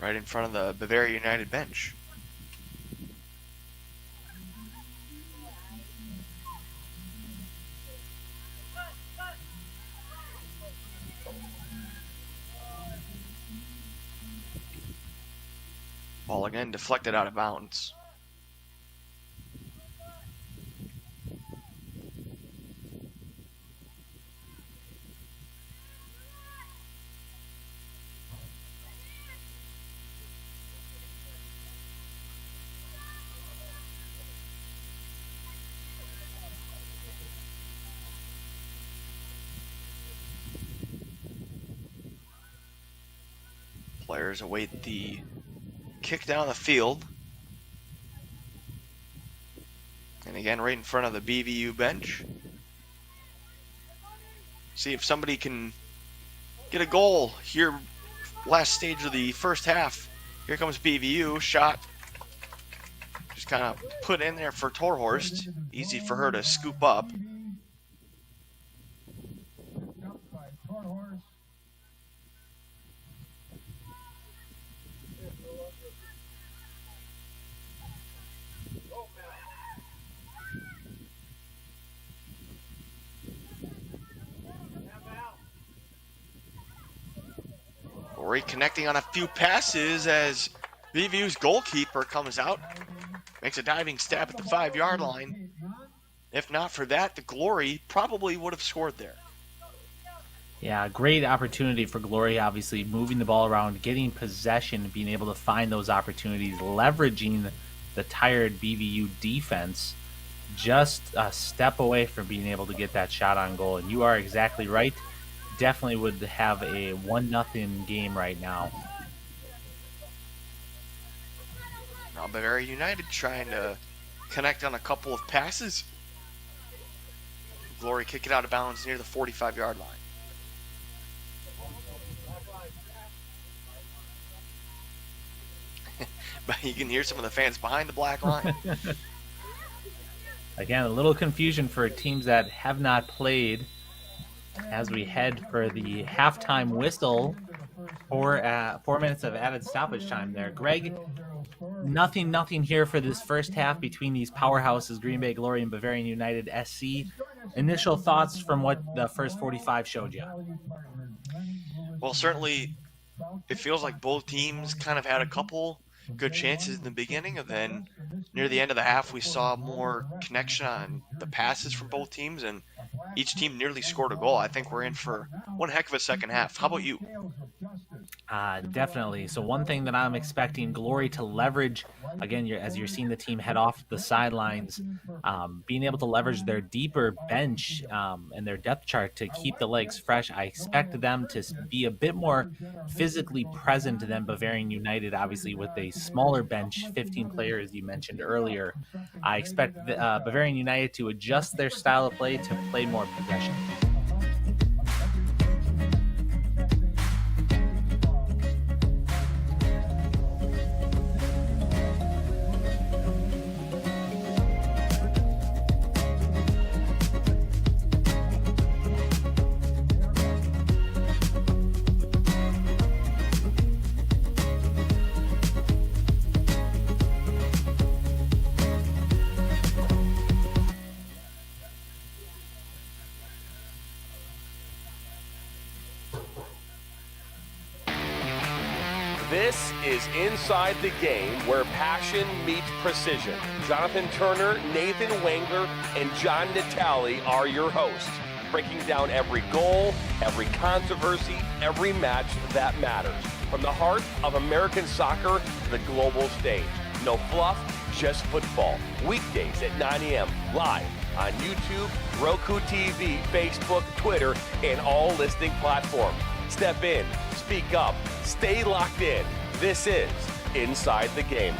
Right in front of the Bavaria United bench. Ball again deflected out of bounds. Players await the kick down the field. And again, right in front of the BVU bench. See if somebody can get a goal here. Last stage of the first half. Here comes BVU. Shot. Just kind of put in there for Torhorst. Easy for her to scoop up. Picked up by Torhorst. Reconnecting on a few passes as BVU's goalkeeper comes out. Makes a diving stab at the 5-yard line. If not for that, the Glory probably would have scored there. Yeah, great opportunity for Glory, obviously, moving the ball around, getting possession, being able to find those opportunities, leveraging the tired BVU defense. just a step away from being able to get that shot on goal. And you are exactly right. Definitely would have a 1-0 game right now. Now Bavaria United trying to connect on a couple of passes. Glory kick it out of bounds near the 45-yard line. But you can hear some of the fans behind the black line. Again, a little confusion for teams that have not played as we head for the halftime whistle. 4 minutes of added stoppage time there. Greg, nothing here for this first half between these powerhouses, Green Bay Glory and Bavarian United SC. Initial thoughts from what the first 45 showed you? Well, certainly it feels like both teams kind of had a couple good chances in the beginning, and then near the end of the half we saw more connection on the passes from both teams, and each team nearly scored a goal. I think we're in for one heck of a second half. How about you? Definitely. So one thing that I'm expecting Glory to leverage, again, as you're seeing the team head off the sidelines, being able to leverage their deeper bench and their depth chart to keep the legs fresh. I expect them to be a bit more physically present than Bavarian United, obviously with a smaller bench, 15 players you mentioned earlier. I expect Bavarian United to adjust their style of play to play more possession. This is Inside the Game, where passion meets precision. Jonathan Turner, Nathan Wangler, and John Natale are your hosts, breaking down every goal, every controversy, every match that matters. From the heart of American soccer to the global stage. No fluff, just football. Weekdays at 9 a.m. live on YouTube, Roku TV, Facebook, Twitter, and all listening platforms. Step in, speak up, stay locked in. This is Inside the Game.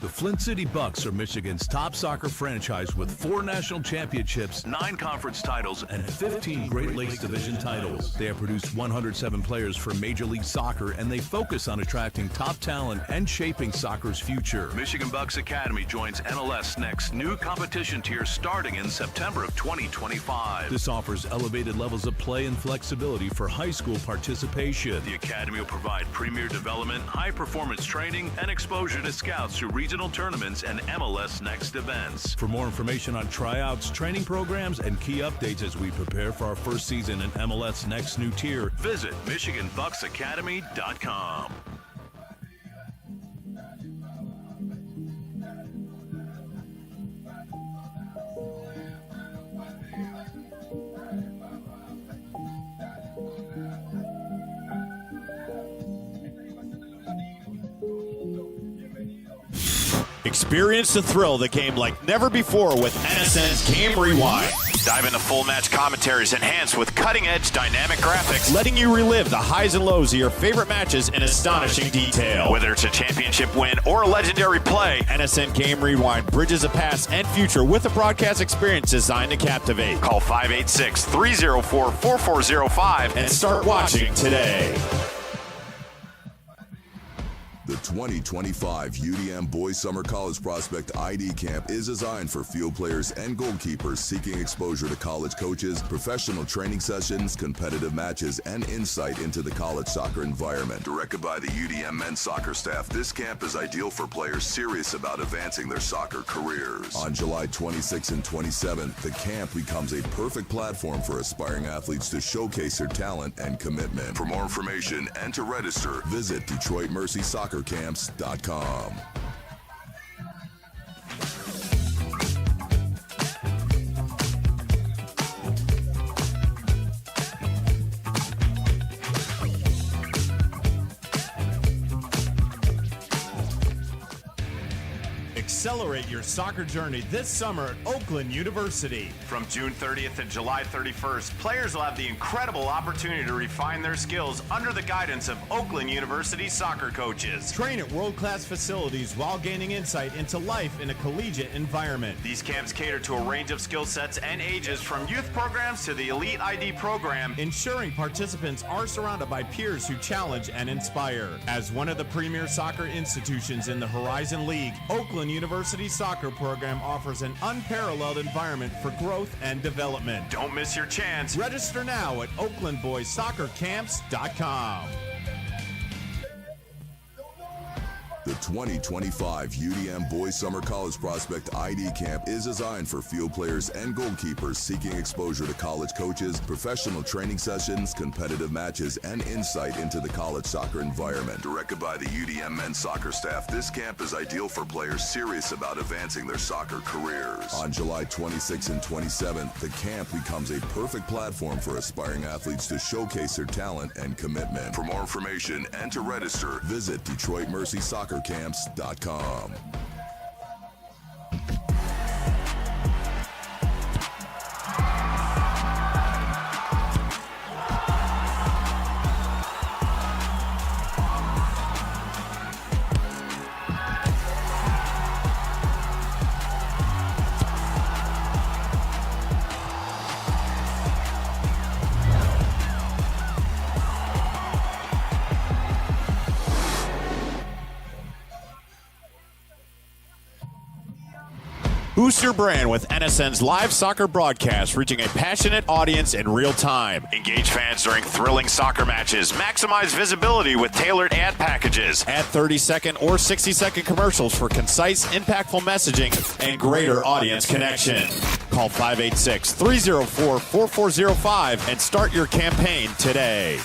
The Flint City Bucks are Michigan's top soccer franchise with 4 national championships, 9 conference titles, and 15 Great Lakes Division titles. They have produced 107 players for Major League Soccer, and they focus on attracting top talent and shaping soccer's future. Michigan Bucks Academy joins MLS Next new competition tier starting in September of 2025. This offers elevated levels of play and flexibility for high school participation. The Academy will provide premier development, high-performance training, and exposure to scouts through regional tournaments and MLS Next events. For more information on tryouts, training programs, and key updates as we prepare for our first season in MLS Next new tier, visit MichiganBucksAcademy.com. Experience the thrill of the game like never before with NSN's Game Rewind. Dive into full match commentaries enhanced with cutting-edge dynamic graphics, letting you relive the highs and lows of your favorite matches in astonishing detail. Whether it's a championship win or a legendary play, NSN Game Rewind bridges the past and future with a broadcast experience designed to captivate. Call 586-304-4405 and start watching today. The 2025 UDM Boys Summer College Prospect ID Camp is designed for field players and goalkeepers seeking exposure to college coaches, professional training sessions, competitive matches, and insight into the college soccer environment. Directed by the UDM men's soccer staff, this camp is ideal for players serious about advancing their soccer careers. On July 26th and 27th, the camp becomes a perfect platform for aspiring athletes to showcase their talent and commitment. For more information and to register, visit DetroitMercySoccerCamps.com. Accelerate your soccer journey this summer at Oakland University. From June 30th to July 31st, players will have the incredible opportunity to refine their skills under the guidance of Oakland University soccer coaches. Train at world-class facilities while gaining insight into life in a collegiate environment. These camps cater to a range of skill sets and ages, from youth programs to the Elite ID program, ensuring participants are surrounded by peers who challenge and inspire. As one of the premier soccer institutions in the Horizon League, Oakland University soccer program offers an unparalleled environment for growth and development. Don't miss your chance. Register now at oaklandboyssoccercamps.com. The 2025 UDM Boys Summer College Prospect ID Camp is designed for field players and goalkeepers seeking exposure to college coaches, professional training sessions, competitive matches, and insight into the college soccer environment. Directed by the UDM men's soccer staff, this camp is ideal for players serious about advancing their soccer careers. On July 26th and 27th, the camp becomes a perfect platform for aspiring athletes to showcase their talent and commitment. For more information and to register, visit DetroitMercySoccerCamps.com. Boost your brand with NSN's live soccer broadcast, reaching a passionate audience in real time. Engage fans during thrilling soccer matches. Maximize visibility with tailored ad packages. Add 30-second or 60-second commercials for concise, impactful messaging and greater audience connection. Call 586-304-4405 and start your campaign today.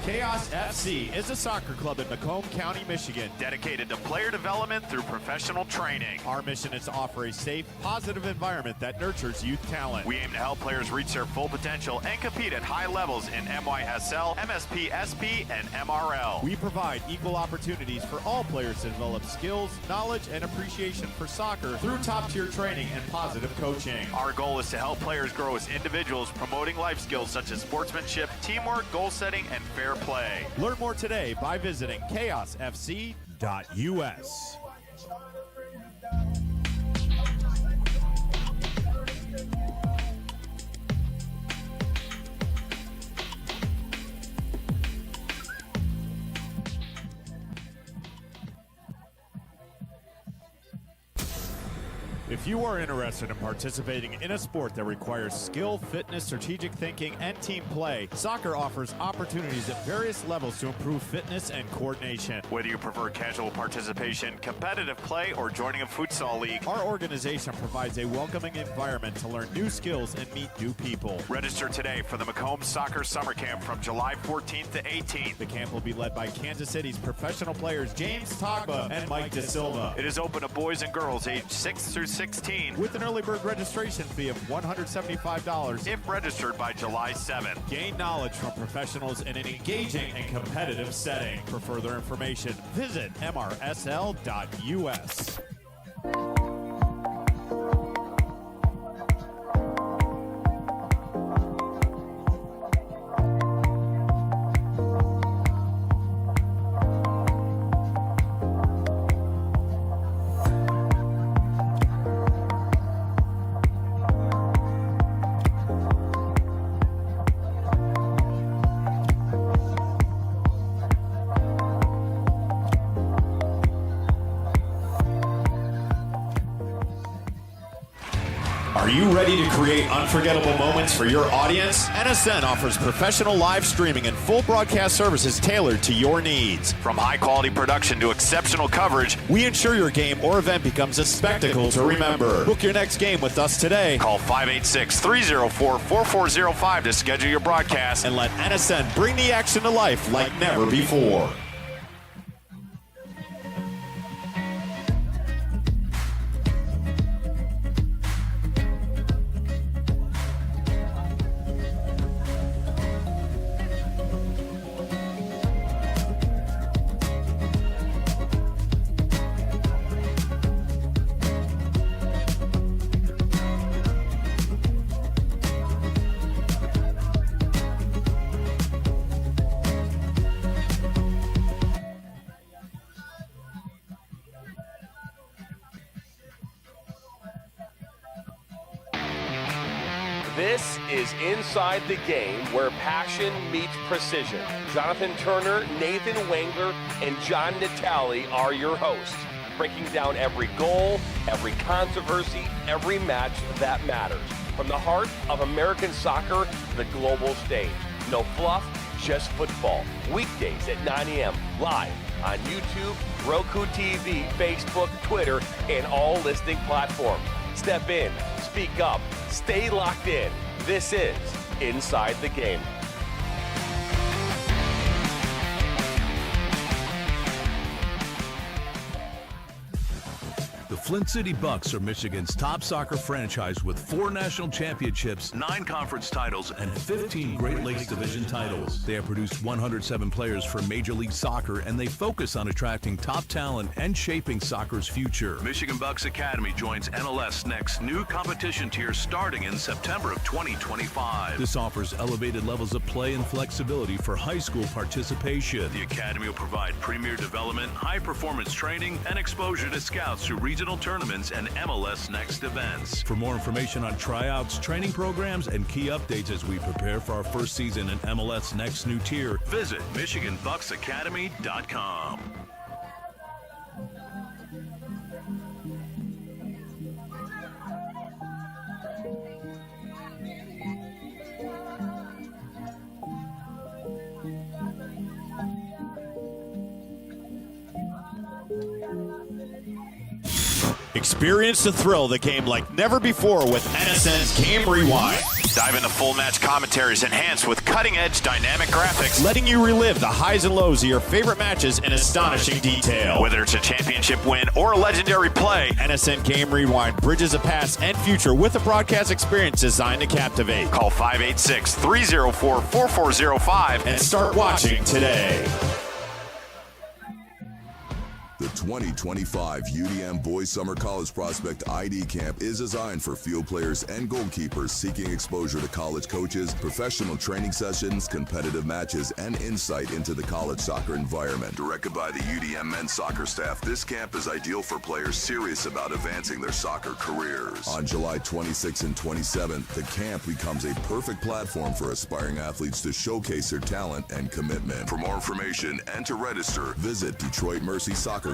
Chaos FC is a soccer club in Macomb County, Michigan, Dedicated to player development through professional training. Our mission is to offer a safe, positive environment that nurtures youth talent. We aim to help players reach their full potential and compete at high levels in MYSL, MSP, SP, and MRL. We provide equal opportunities for all players to develop skills, knowledge, and appreciation for soccer through top-tier training and positive coaching. Our goal is to help players grow as individuals, promoting life skills such as sportsmanship, teamwork, goal setting, and fair play. Learn more today by visiting chaosfc.us. If you are interested in participating in a sport that requires skill, fitness, strategic thinking, and team play, soccer offers opportunities at various levels to improve fitness and coordination. Whether you prefer casual participation, competitive play, or joining a futsal league, Our organization provides a welcoming environment to learn new skills and meet new people. register today for the Macomb Soccer Summer Camp from July 14th to 18th. The camp will be led by Kansas City's professional players James Togba and Mike De Silva. It is open to boys and girls aged 6 through 16, With an early bird registration fee of $175. if registered by July 7th. Gain knowledge from professionals in an engaging and competitive setting. For further information, visit mrsl.us. Are you ready to create unforgettable moments for your audience? NSN offers professional live streaming and full broadcast services tailored to your needs. From high-quality production to exceptional coverage, we ensure your game or event becomes a spectacle to remember. Book your next game with us today. Call 586-304-4405 to schedule your broadcast and let NSN bring the action to life like never before. This is Inside the Game, where passion meets precision. Jonathan Turner, Nathan Wengler, and John Natale are your hosts, breaking down every goal, every controversy, every match that matters. From the heart of American soccer to the global stage. No fluff, just football. Weekdays at 9 a.m. live on YouTube, Roku TV, Facebook, Twitter, and all listening platforms. Step in, speak up, stay locked in. This is Inside the Game. The Flint City Bucks are Michigan's top soccer franchise with 4 national championships, 9 conference titles, and 15 Great Lakes Division titles. They have produced 107 players for Major League Soccer, and they focus on attracting top talent and shaping soccer's future. Michigan Bucks Academy joins MLS Next new competition tier starting in September of 2025. This offers elevated levels of play and flexibility for high school participation. The Academy will provide premier development, high-performance training, and exposure to scouts through regional tournaments and MLS Next events. For more information on tryouts, training programs, and key updates as we prepare for our first season in MLS Next new tier, visit MichiganBucksAcademy.com. Experience the thrill of the game like never before with NSN's Game Rewind. Dive into full match commentaries enhanced with cutting-edge dynamic graphics, letting you relive the highs and lows of your favorite matches in astonishing detail. Whether it's a championship win or a legendary play, NSN Game Rewind bridges the past and future with a broadcast experience designed to captivate. Call 586-304-4405 and start watching today. The 2025 UDM Boys Summer College Prospect ID Camp is designed for field players and goalkeepers seeking exposure to college coaches, professional training sessions, competitive matches, and insight into the college soccer environment. Directed by the UDM men's soccer staff, this camp is ideal for players serious about advancing their soccer careers. On July 26th and 27th, the camp becomes a perfect platform for aspiring athletes to showcase their talent and commitment. For more information and to register, visit DetroitMercySoccerCamps.com.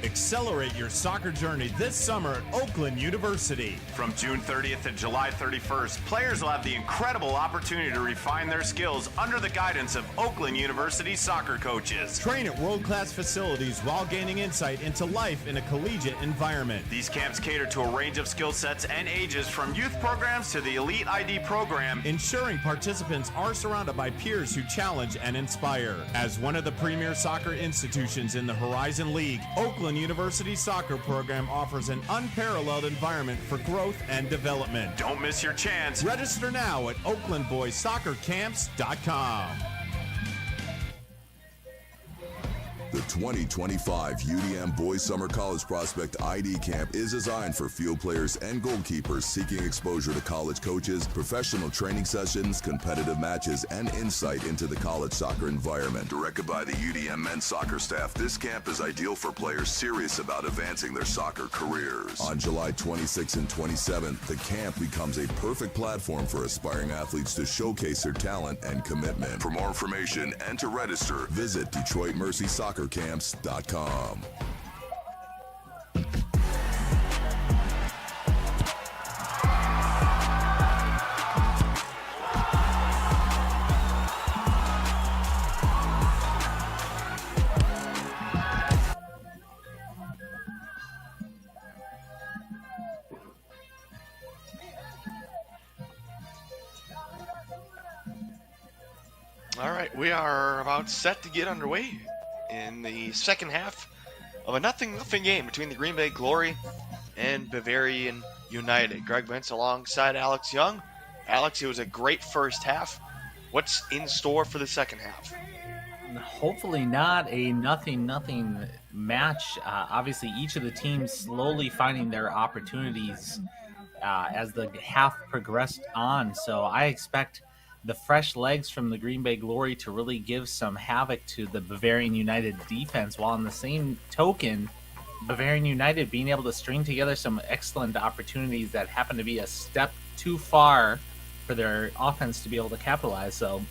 Accelerate your soccer journey this summer at Oakland University. From June 30th to July 31st, players will have the incredible opportunity to refine their skills under the guidance of Oakland University soccer coaches. Train at world-class facilities while gaining insight into life in a collegiate environment. These camps cater to a range of skill sets and ages, from youth programs to the Elite ID program, ensuring participants are surrounded by peers who challenge and inspire. As one of the premier soccer institutions in the Horizon League, Oakland University Soccer Program offers an unparalleled environment for growth and development. Don't miss your chance. Register now at OaklandBoysSoccerCamps.com. The 2025 UDM Boys Summer College Prospect ID Camp is designed for field players and goalkeepers seeking exposure to college coaches, professional training sessions, competitive matches, and insight into the college soccer environment. Directed by the UDM men's soccer staff, this camp is ideal for players serious about advancing their soccer careers. On July 26th and 27th, the camp becomes a perfect platform for aspiring athletes to showcase their talent and commitment. For more information and to register, visit DetroitMercySoccerCamps.com. All right, we are about set to get underway in the second half of a 0-0 game between the Green Bay Glory and Bavarian United. Greg Bentz alongside Alex Young. Alex, it was a great first half. What's in store for the second half? Hopefully not a 0-0 match. Obviously, each of the teams slowly finding their opportunities as the half progressed on. So I expect the fresh legs from the Green Bay Glory to really give some havoc to the Bavarian United defense, while in the same token, Bavarian United being able to string together some excellent opportunities that happen to be a step too far for their offense to be able to capitalize. So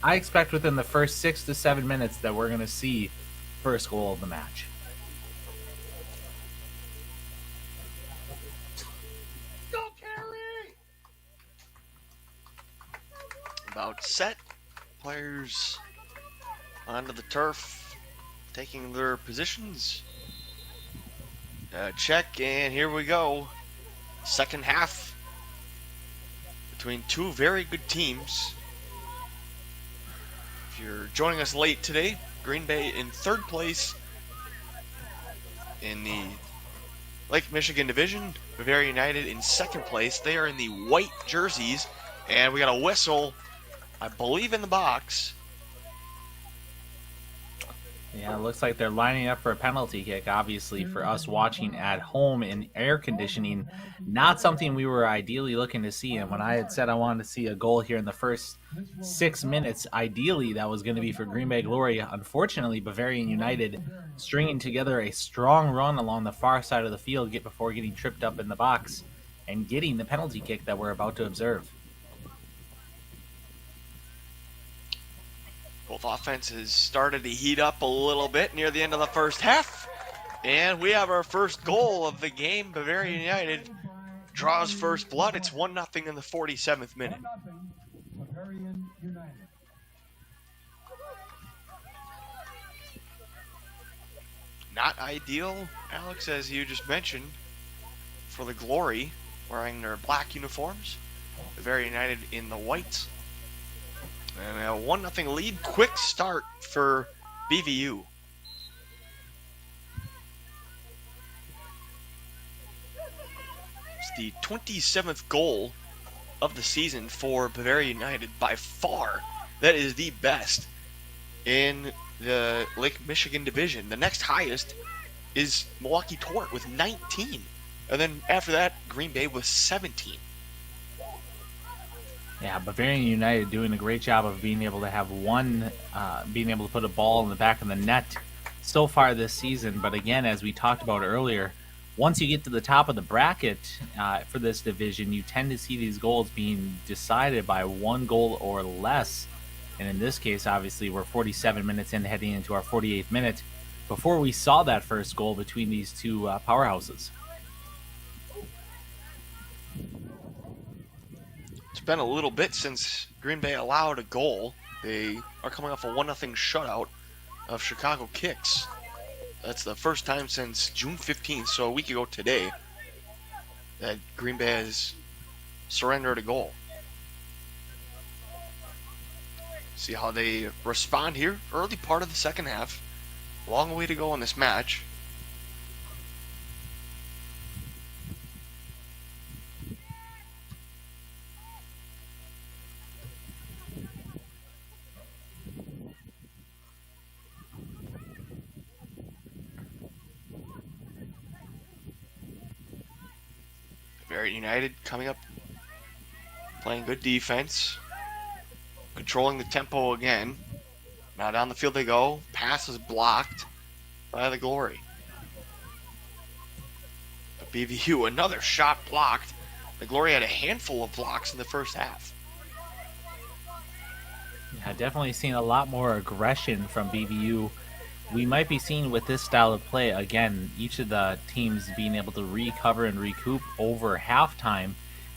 I expect within the first 6 to 7 minutes that we're going to see first goal of the match. About set. Players onto the turf, taking their positions. Check, and here we go. Second half between two very good teams. If you're joining us late today, Green Bay in third place in the Lake Michigan Division. Bavarian United in second place. They are in the white jerseys, and we got a whistle, I believe, in the box. Yeah, it looks like they're lining up for a penalty kick. Obviously, for us watching at home in air conditioning, not something we were ideally looking to see. And when I had said I wanted to see a goal here in the first 6 minutes, ideally that was going to be for Green Bay Glory. Unfortunately, Bavarian United stringing together a strong run along the far side of the field before getting tripped up in the box and getting the penalty kick that we're about to observe. Both offenses started to heat up a little bit near the end of the first half. And we have our first goal of the game. Bavarian United draws first blood. It's 1-0 in the 47th minute. 1-0, Bavarian United. Not ideal, Alex, as you just mentioned, for the Glory, wearing their black uniforms. Bavarian United in the whites. And a 1-0 lead. Quick start for BVU. It's the 27th goal of the season for Bavarian United. By far, that is the best in the Lake Michigan Division. The next highest is Milwaukee Tort with 19. And then after that, Green Bay with 17. Yeah, Bavarian United doing a great job of being able to have being able to put a ball in the back of the net so far this season. But again, as we talked about earlier, once you get to the top of the bracket for this division, you tend to see these goals being decided by one goal or less. And in this case, obviously, we're 47 minutes in, heading into our 48th minute before we saw that first goal between these two powerhouses. It's been a little bit since Green Bay allowed a goal. They are coming off a 1-0 shutout of Chicago Kicks. That's the first time since June 15th, so a week ago today, that Green Bay has surrendered a goal. See how they respond here. Early part of the second half. Long way to go in this match. Bavarian United coming up, playing good defense, controlling the tempo again. Now down the field they go. Pass is blocked by the Glory. But BVU, another shot blocked. The Glory had a handful of blocks in the first half. Yeah, definitely seen a lot more aggression from BVU. We might be seeing with this style of play, again, each of the teams being able to recover and recoup over halftime.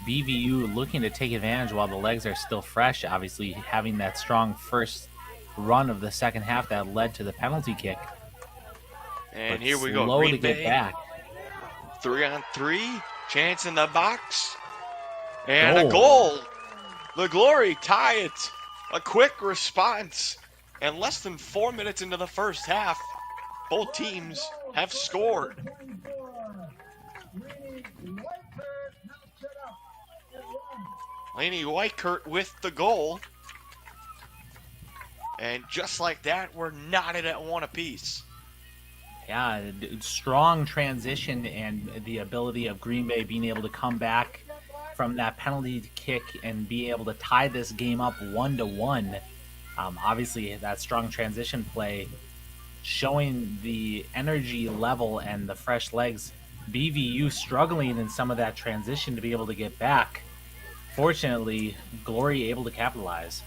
BVU looking to take advantage while the legs are still fresh, obviously having that strong first run of the second half that led to the penalty kick. And But here we go. slow Green to get Bay, back. 3-on-3, chance in the box, and a goal. The Glory tie it. A quick response, and less than 4 minutes into the first half, both teams have scored. Laney Weichert with the goal, and just like that, we're knotted at one apiece. Yeah, strong transition and the ability of Green Bay being able to come back from that penalty kick and be able to tie this game up 1-1. Obviously, that strong transition play showing the energy level and the fresh legs. BVU struggling in some of that transition to be able to get back. Fortunately, Glory able to capitalize.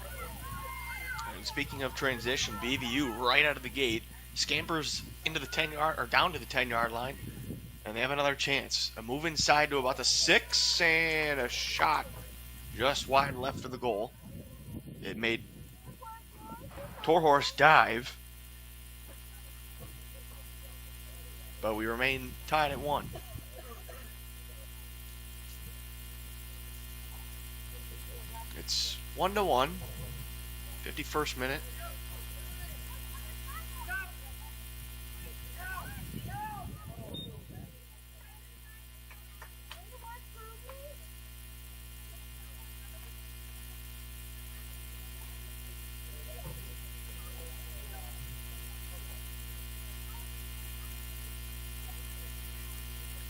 And speaking of transition, BVU right out of the gate scampers into the 10-yard or down to the 10-yard line, and they have another chance. A move inside to about the 6, and a shot just wide left of the goal. It made Torhorst dive, but we remain tied at 1. It's 1-1, 51st minute.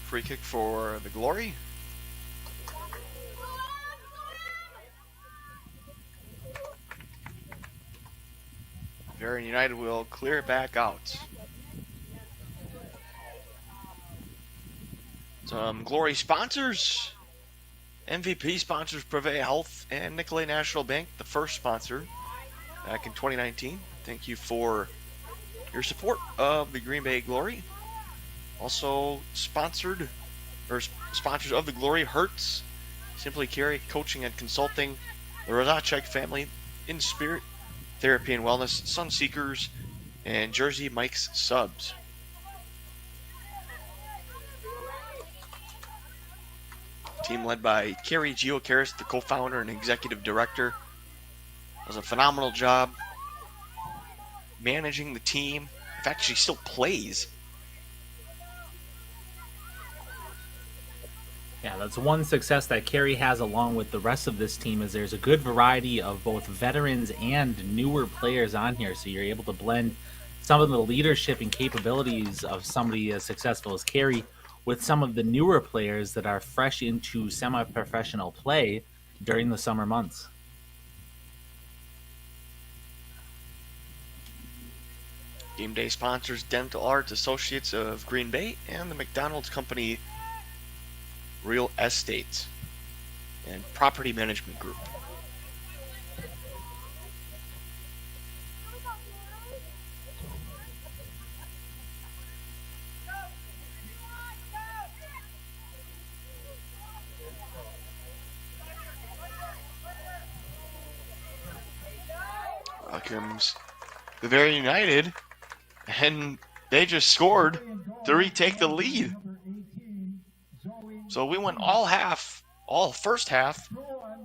Free kick for the Glory. Bavarian United will clear it back out. Some Glory sponsors. MVP sponsors Privé Health and Nicolay National Bank, the first sponsor back in 2019. Thank you for your support of the Green Bay Glory. Also sponsors of the Glory, Hertz, Simply Carry, Coaching and Consulting, the Rozacek family, In Spirit, Therapy and Wellness, Sunseekers, and Jersey Mike's Subs. Team led by Carrie Geocaris, the co-founder and executive director, does a phenomenal job managing the team. In fact, she still plays. Yeah, that's one success that Carrie has along with the rest of this team is there's a good variety of both veterans and newer players on here. So you're able to blend some of the leadership and capabilities of somebody as successful as Carrie with some of the newer players that are fresh into semi-professional play during the summer months. Game day sponsors Dental Arts Associates of Green Bay and the McDonald's Company Real Estate and Property Management Group. Comes Bavarian United, and they just scored to retake the lead. So we went all first half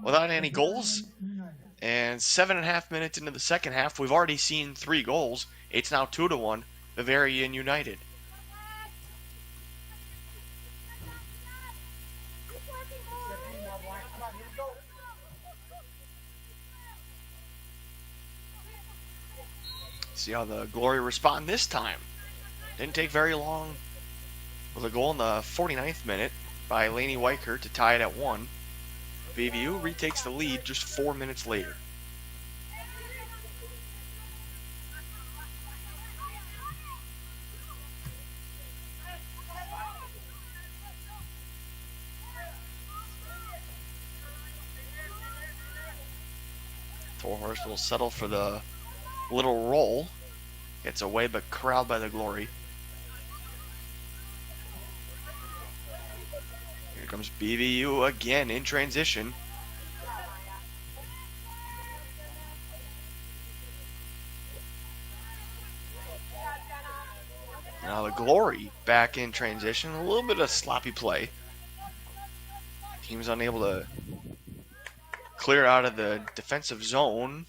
without any goals, and 7.5 minutes into the second half, we've already seen 3 goals. It's now 2-1, Bavarian United. See how the Glory respond this time. Didn't take very long with a goal in the 49th minute. by Laney Weicker to tie it at 1. BVU retakes the lead just 4 minutes later. Torhorst will settle for the little roll. Gets away but corralled by the Glory. Here comes BVU again in transition. Now the Glory back in transition. A little bit of sloppy play. Team's unable to clear out of the defensive zone.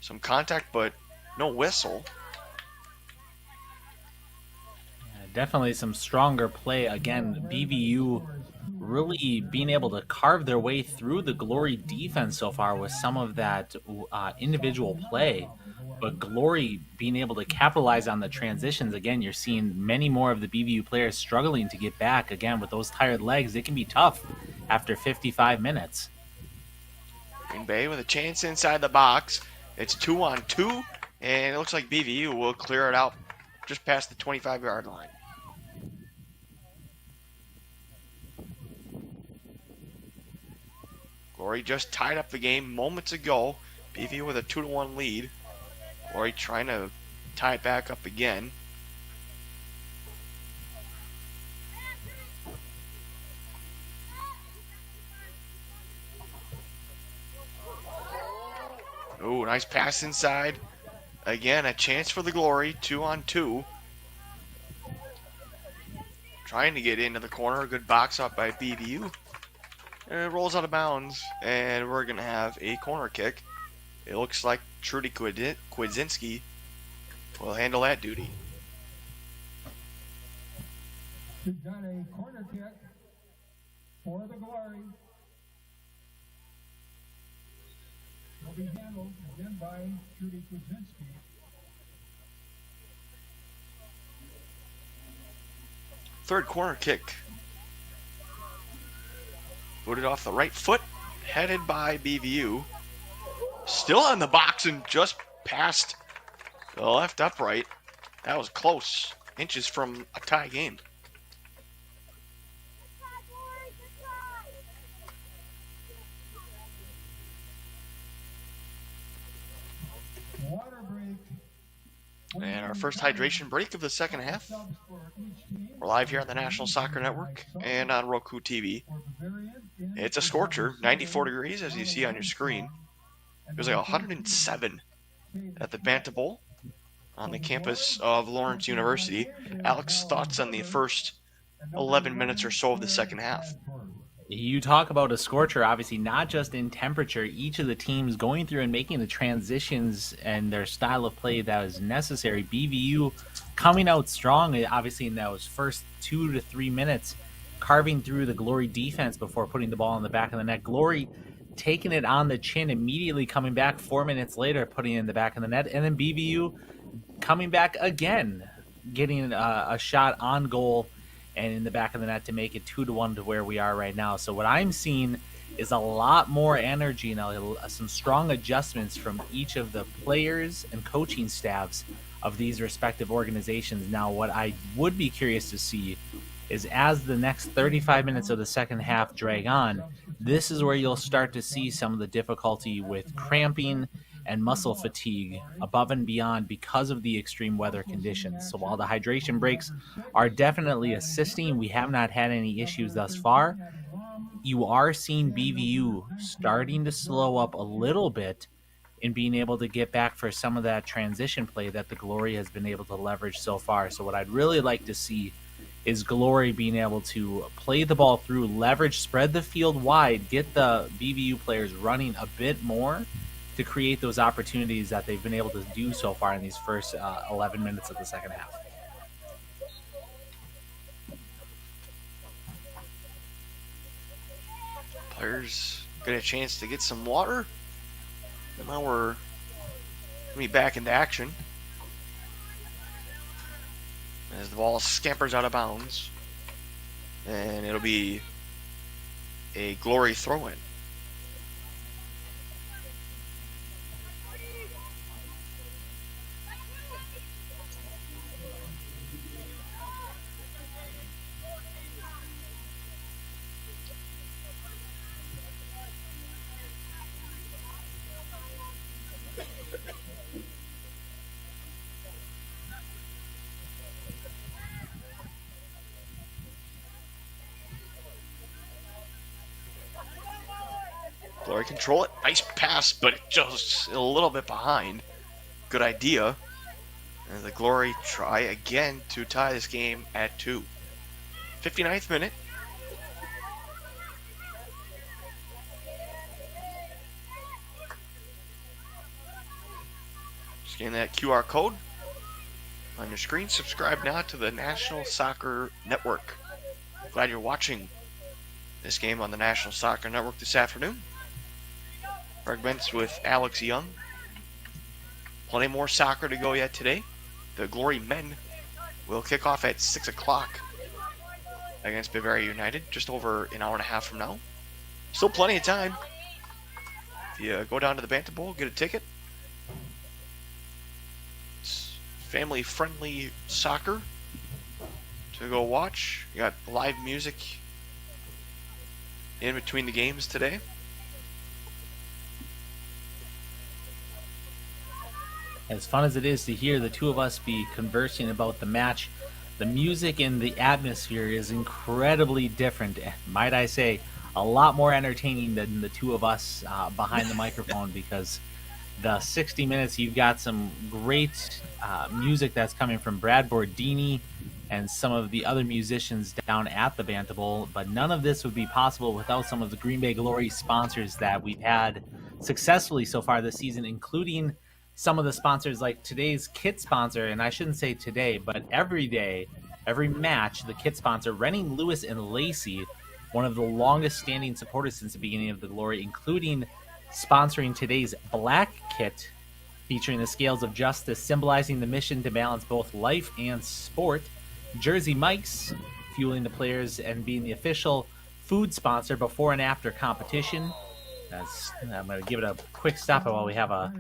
Some contact, but no whistle. Definitely some stronger play. Again, BVU really being able to carve their way through the Glory defense so far with some of that individual play. But Glory being able to capitalize on the transitions. Again, you're seeing many more of the BVU players struggling to get back. Again, with those tired legs, it can be tough after 55 minutes. Green Bay with a chance inside the box. It's 2-on-2, and it looks like BVU will clear it out just past the 25-yard line. Glory just tied up the game moments ago. BVU with a 2-1 lead. Glory trying to tie it back up again. Ooh, nice pass inside. Again, a chance for the Glory. 2-on-2. Trying to get into the corner. Good box up by BVU. And it rolls out of bounds, and we're going to have a corner kick. It looks like Trudy Kwidzinski will handle that duty. We've got a corner kick for the Glory. Will be handled again by Trudy Kwidzinski. Third corner kick. Booted off the right foot, headed by BVU. Still on the box and just past the left upright. That was close. Inches from a tie game. Water break. And our first hydration break of the second half. We're live here on the National Soccer Network and on Roku TV. It's a scorcher, 94 degrees as you see on your screen. It was like 107 at the Banta Bowl on the campus of Lawrence University. Alex, thoughts on the first 11 minutes or so of the second half? You talk about a scorcher, obviously not just in temperature. Each of the teams going through and making the transitions and their style of play that is necessary. BVU coming out strong, obviously in those first 2 to 3 minutes, carving through the Glory defense before putting the ball in the back of the net. Glory taking it on the chin, immediately coming back 4 minutes later, putting it in the back of the net, and then BVU coming back again, getting a shot on goal and in the back of the net to make it 2-1 to where we are right now. So what I'm seeing is a lot more energy and some strong adjustments from each of the players and coaching staffs of these respective organizations. Now, what I would be curious to see is as the next 35 minutes of the second half drag on, this is where you'll start to see some of the difficulty with cramping and muscle fatigue above and beyond because of the extreme weather conditions. So while the hydration breaks are definitely assisting, we have not had any issues thus far. You are seeing BVU starting to slow up a little bit in being able to get back for some of that transition play that the Glory has been able to leverage so far. So what I'd really like to see is Glory being able to play the ball through, leverage, spread the field wide, get the BVU players running a bit more to create those opportunities that they've been able to do so far in these first 11 minutes of the second half. Players get a chance to get some water. And now we're going to be back into action as the ball scampers out of bounds. And it'll be a Glory throw-in. Glory control it. Nice pass, but just a little bit behind. Good idea. And the Glory try again to tie this game at 2. 59th minute. Scan that QR code on your screen. Subscribe now to the National Soccer Network. Glad you're watching this game on the National Soccer Network this afternoon. Greg Bentz with Alex Young. Plenty more soccer to go yet today. The Glory men will kick off at 6 o'clock against Bavaria United, just over an hour and a half from now. Still plenty of time. If you go down to the Bantam Bowl, get a ticket. It's family-friendly soccer to go watch. You got live music in between the games today. As fun as it is to hear the two of us be conversing about the match, the music and the atmosphere is incredibly different. Might I say, a lot more entertaining than the two of us behind the microphone, because the 60 minutes, you've got some great music that's coming from Brad Bordini and some of the other musicians down at the Bantam Bowl, but none of this would be possible without some of the Green Bay Glory sponsors that we've had successfully so far this season, including some of the sponsors like today's kit sponsor, and I shouldn't say today, but every day, every match, the kit sponsor, Renning Lewis and Lacey, one of the longest standing supporters since the beginning of the Glory, including sponsoring today's black kit, featuring the scales of justice, symbolizing the mission to balance both life and sport. Jersey Mike's, fueling the players and being the official food sponsor before and after competition. I'm going to give it a quick stop while we have a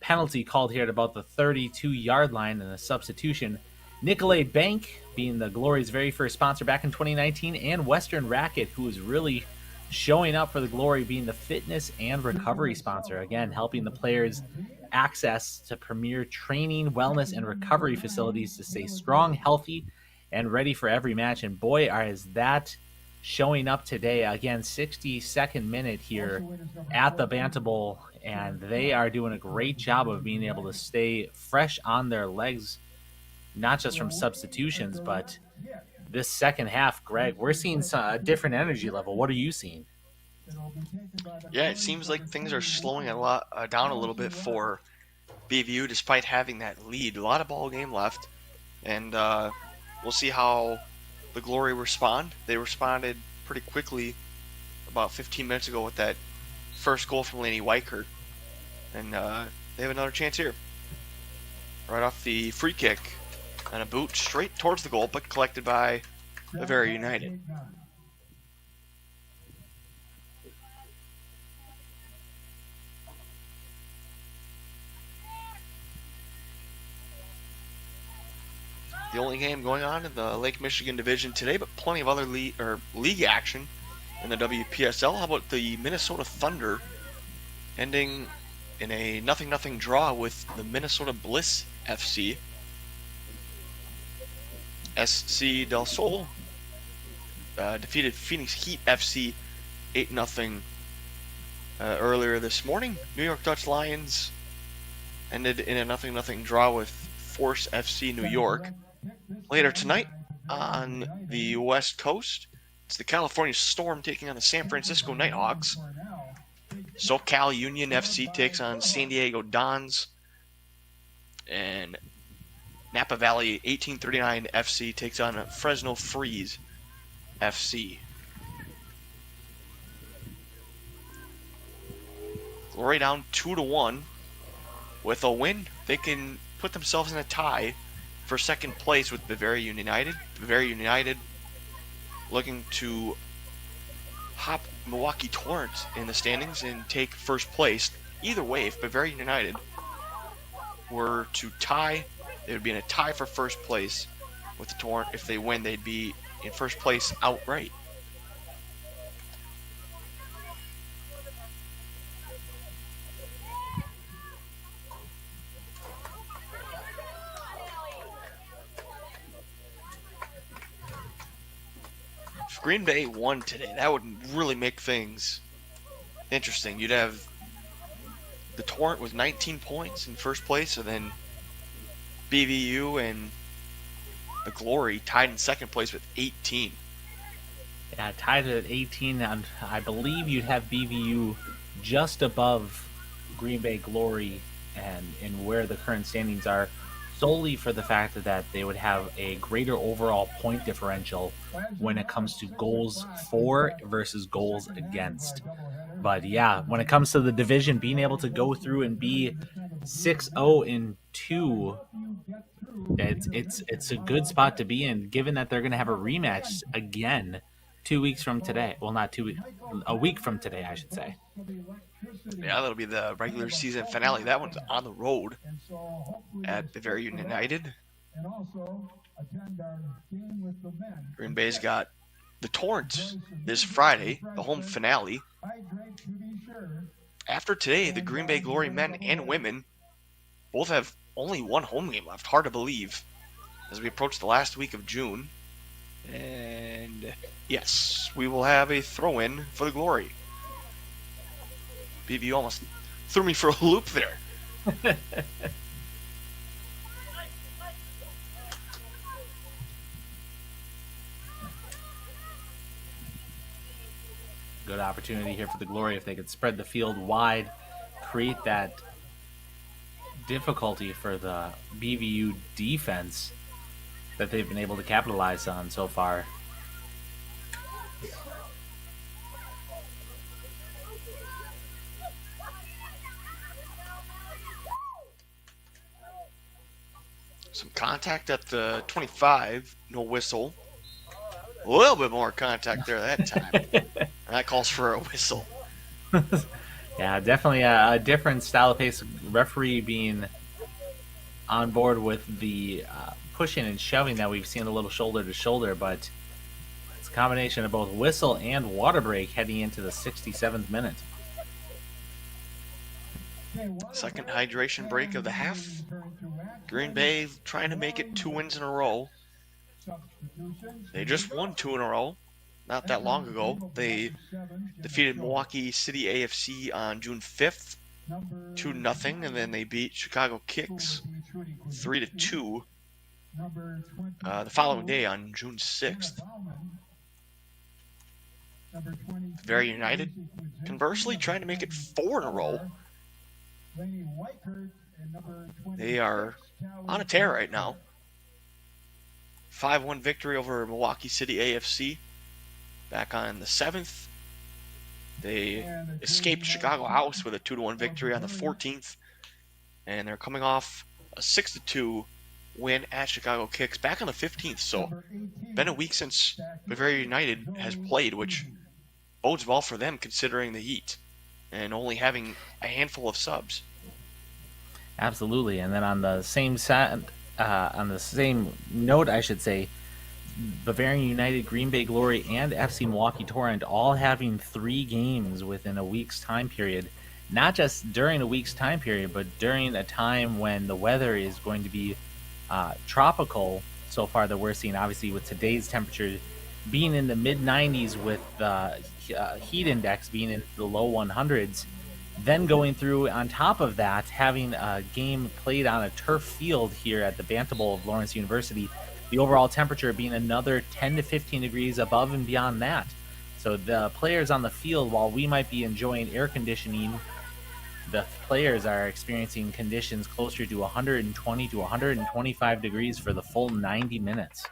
penalty called here at about the 32-yard line and a substitution. Nicolay Bank being the Glory's very first sponsor back in 2019, and Western Racket, who is really showing up for the Glory, being the fitness and recovery sponsor, again helping the players access to premier training, wellness, and recovery facilities to stay strong, healthy, and ready for every match. And boy, is that showing up today. Again, 62nd minute here at the Bantam Bowl, and they are doing a great job of being able to stay fresh on their legs, not just from substitutions, but this second half. Greg, we're seeing a different energy level. What are you seeing? Yeah, it seems like things are slowing down a little bit for BVU, despite having that lead. A lot of ball game left, and we'll see how the Glory respond. They responded pretty quickly about 15 minutes ago with that first goal from Laney Weichert, and they have another chance here. Right off the free kick, and a boot straight towards the goal, but collected by Bavaria United. The only game going on in the Lake Michigan division today, but plenty of other league action in the WPSL. How about the Minnesota Thunder ending in a 0-0 draw with the Minnesota Bliss FC? SC Del Sol defeated Phoenix Heat FC 8-0 earlier this morning. New York Dutch Lions ended in a 0-0 draw with Force FC New York. Later tonight on the West Coast, it's the California Storm taking on the San Francisco Nighthawks. SoCal Union FC takes on San Diego Dons. And Napa Valley 1839 FC takes on Fresno Freeze FC. Glory down 2-1. With a win, they can put themselves in a tie for second place with Bavaria United. Bavaria United looking to hop Milwaukee Torrent in the standings and take first place. Either way, if Bavarian United were to tie, they would be in a tie for first place with the Torrent. If they win, they'd be in first place outright. If Green Bay won today, that would really make things interesting. You'd have the Torrent with 19 points in first place, and then BVU and the Glory tied in second place with 18. Yeah, tied at 18, and I believe you'd have BVU just above Green Bay Glory and in where the current standings are, solely for the fact that they would have a greater overall point differential when it comes to goals for versus goals against. But yeah, when it comes to the division, being able to go through and be 6-0-2, it's a good spot to be in, given that they're going to have a rematch again 2 weeks from today. Well, not 2 weeks, a week from today, I should say. Yeah, that'll be the regular season finale. That one's on the road at Bavarian United. Green Bay's got the Torrent this Friday, the home finale. After today, the Green Bay Glory men and women both have only one home game left. Hard to believe as we approach the last week of June. And yes, we will have a throw-in for the Glory. BB almost threw me for a loop there. Good opportunity here for the Glory if they could spread the field wide, create that difficulty for the BVU defense that they've been able to capitalize on so far. Some contact at the 25, no whistle. A little bit more contact there that time. That calls for a whistle. Yeah, definitely a different style of pace. Referee being on board with the pushing and shoving that we've seen a little shoulder to shoulder, but it's a combination of both whistle and water break heading into the 67th minute. Second hydration break of the half. Green Bay trying to make it 2 wins in a row. They just won 2 in a row not that long ago. They defeated Milwaukee City AFC on June 5th, 2-0, and then they beat Chicago Kicks 3-2 the following day on June 6th. Very United, conversely, trying to make it 4 in a row. They are on a tear right now. 5-1 victory over Milwaukee City AFC back on the 7th. They escaped Chicago House with a 2-1 victory on the 14th. And they're coming off a 6-2 win at Chicago Kicks back on the 15th. So, been a week since Bavaria United has played, which bodes well for them considering the heat and only having a handful of subs. Absolutely. And then on the same note, I should say, Bavarian United, Green Bay Glory, and FC Milwaukee Torrent all having 3 games within a week's time period. Not just during a week's time period, but during a time when the weather is going to be tropical so far that we're seeing, obviously, with today's temperature being in the mid-90s with the heat index being in the low 100s. Then going through, on top of that, having a game played on a turf field here at the Banta Bowl of Lawrence University, the overall temperature being another 10 to 15 degrees above and beyond that. So the players on the field, while we might be enjoying air conditioning, the players are experiencing conditions closer to 120 to 125 degrees for the full 90 minutes.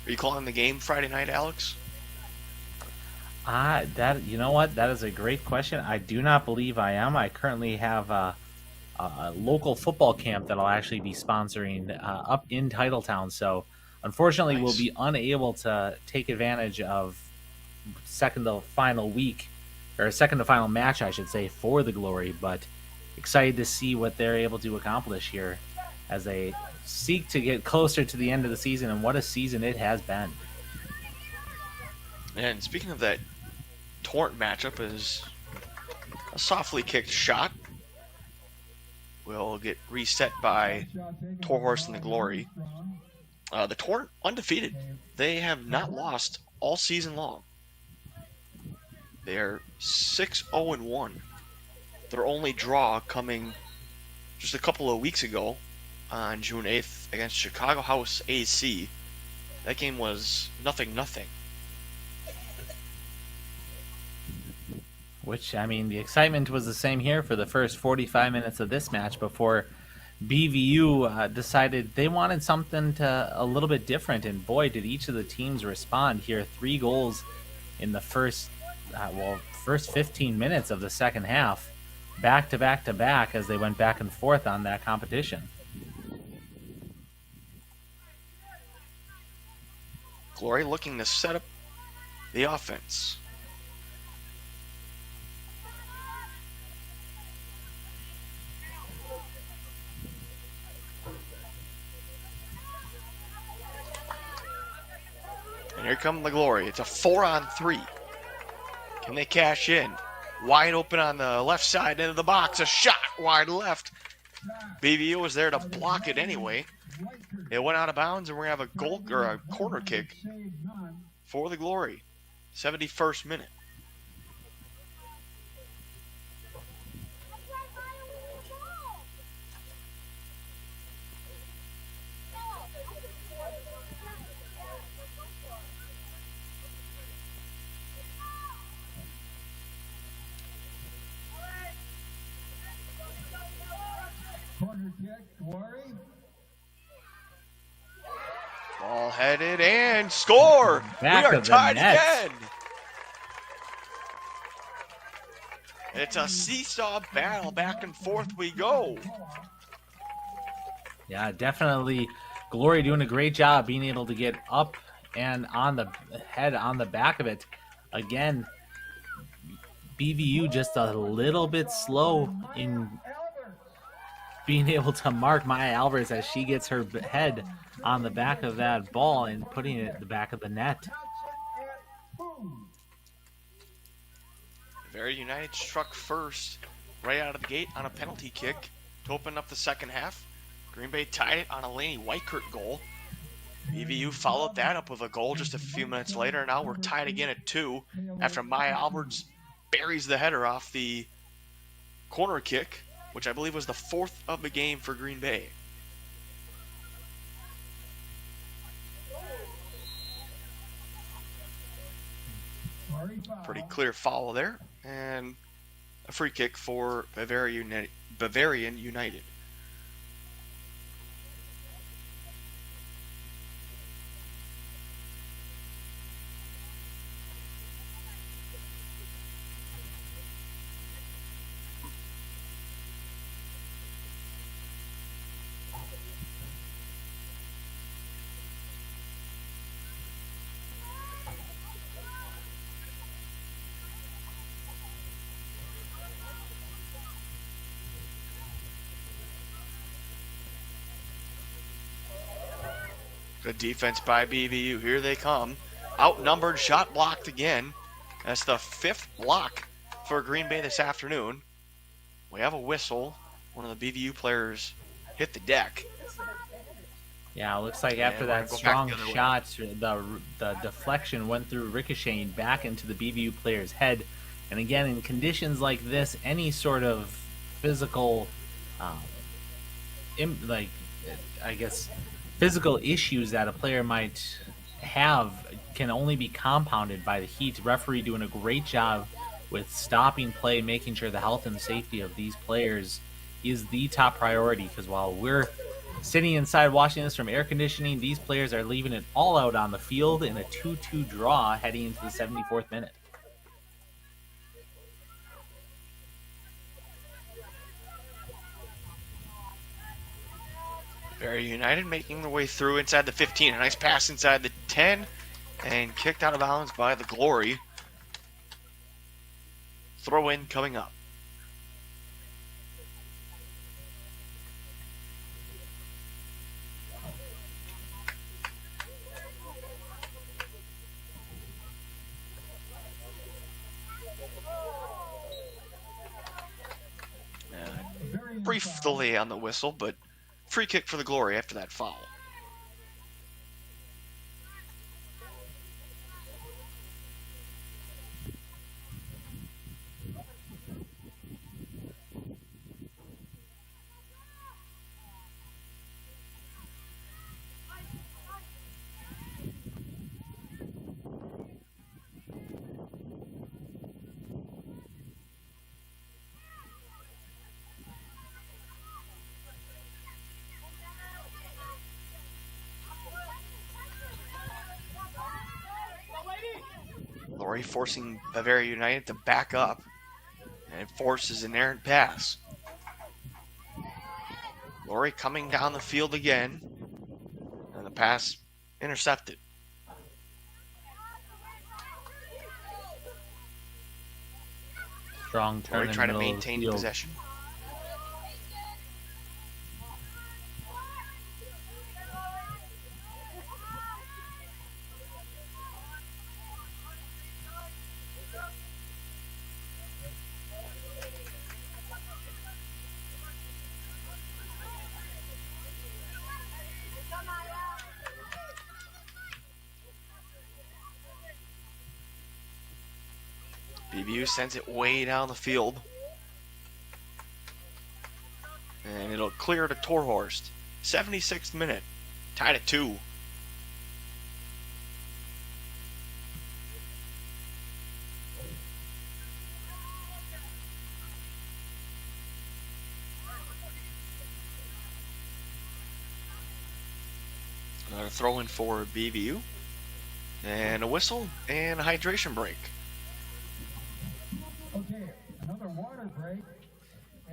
Are you calling the game Friday night, Alex? You know what? That is a great question. I do not believe I am. I currently have a local football camp that I'll actually be sponsoring up in Titletown. So, unfortunately, Nice. we'll be unable to take advantage of second to final week, or second to final match, I should say, for the Glory. But excited to see what they're able to accomplish here as they seek to get closer to the end of the season. And what a season it has been. And speaking of that, Torrent matchup is a softly kicked shot. Will get reset by Torhorst and the Glory. The Torrent undefeated. They have not lost all season long. They're 6-0-1. Their only draw coming just a couple of weeks ago on June 8th against Chicago House AC. That game was 0-0. Which, I mean, the excitement was the same here for the first 45 minutes of this match before BVU decided they wanted something a little bit different. And boy, did each of the teams respond here. 3 goals in the first 15 minutes of the second half, back to back to back, as they went back and forth on that competition. Glory looking to set up the offense. And here come the Glory. It's a 4-on-3. Can they cash in? Wide open on the left side into the box. A shot wide left. BVU was there to block it anyway. It went out of bounds, and we're going to have a corner kick for the Glory. 71st minute. Corner kick, Glory. Ball headed and score. Back we are of the tied net. again. It's a seesaw battle. Back and forth we go. Yeah, definitely. Glory doing a great job being able to get up and on the head, on the back of it. Again, BVU just a little bit slow in being able to mark Maya Alvarez as she gets her head on the back of that ball and putting it at the back of the net. Bavaria United struck first right out of the gate on a penalty kick to open up the second half. Green Bay tied it on a Laney Weichert goal. BVU followed that up with a goal just a few minutes later. Now we're tied again at 2 after Maya Alvarez buries the header off the corner kick, which I believe was the 4th of the game for Green Bay. Pretty clear foul there, and a free kick for Bavarian United. Good defense by BVU. Here they come. Outnumbered, shot blocked again. That's the 5th block for Green Bay this afternoon. We have a whistle. One of the BVU players hit the deck. Yeah, it looks like after that strong shot, the deflection went through ricocheting back into the BVU player's head. And again, in conditions like this, any sort of physical, physical issues that a player might have can only be compounded by the heat. Referee doing a great job with stopping play, making sure the health and safety of these players is the top priority, because while we're Sitting inside watching this from air conditioning, these players are leaving it all out on the field in a 2-2 draw heading into the 74th minute. Bavaria United making their way through inside the 15. A nice pass inside the 10 and kicked out of bounds by the Glory. Throw in coming up. Brief delay on the whistle, but free kick for the Glory after that foul. Glory forcing Bavaria United to back up, and it forces an errant pass. Glory coming down the field again, and the pass intercepted. Strong turn Glory in trying the to middle of the maintain field. possession. BBU sends it way down the field. And it'll clear to Torhorst. 76th minute. Tied at 2. Another throw in for BBU. And a whistle and a hydration break. Okay, another water break.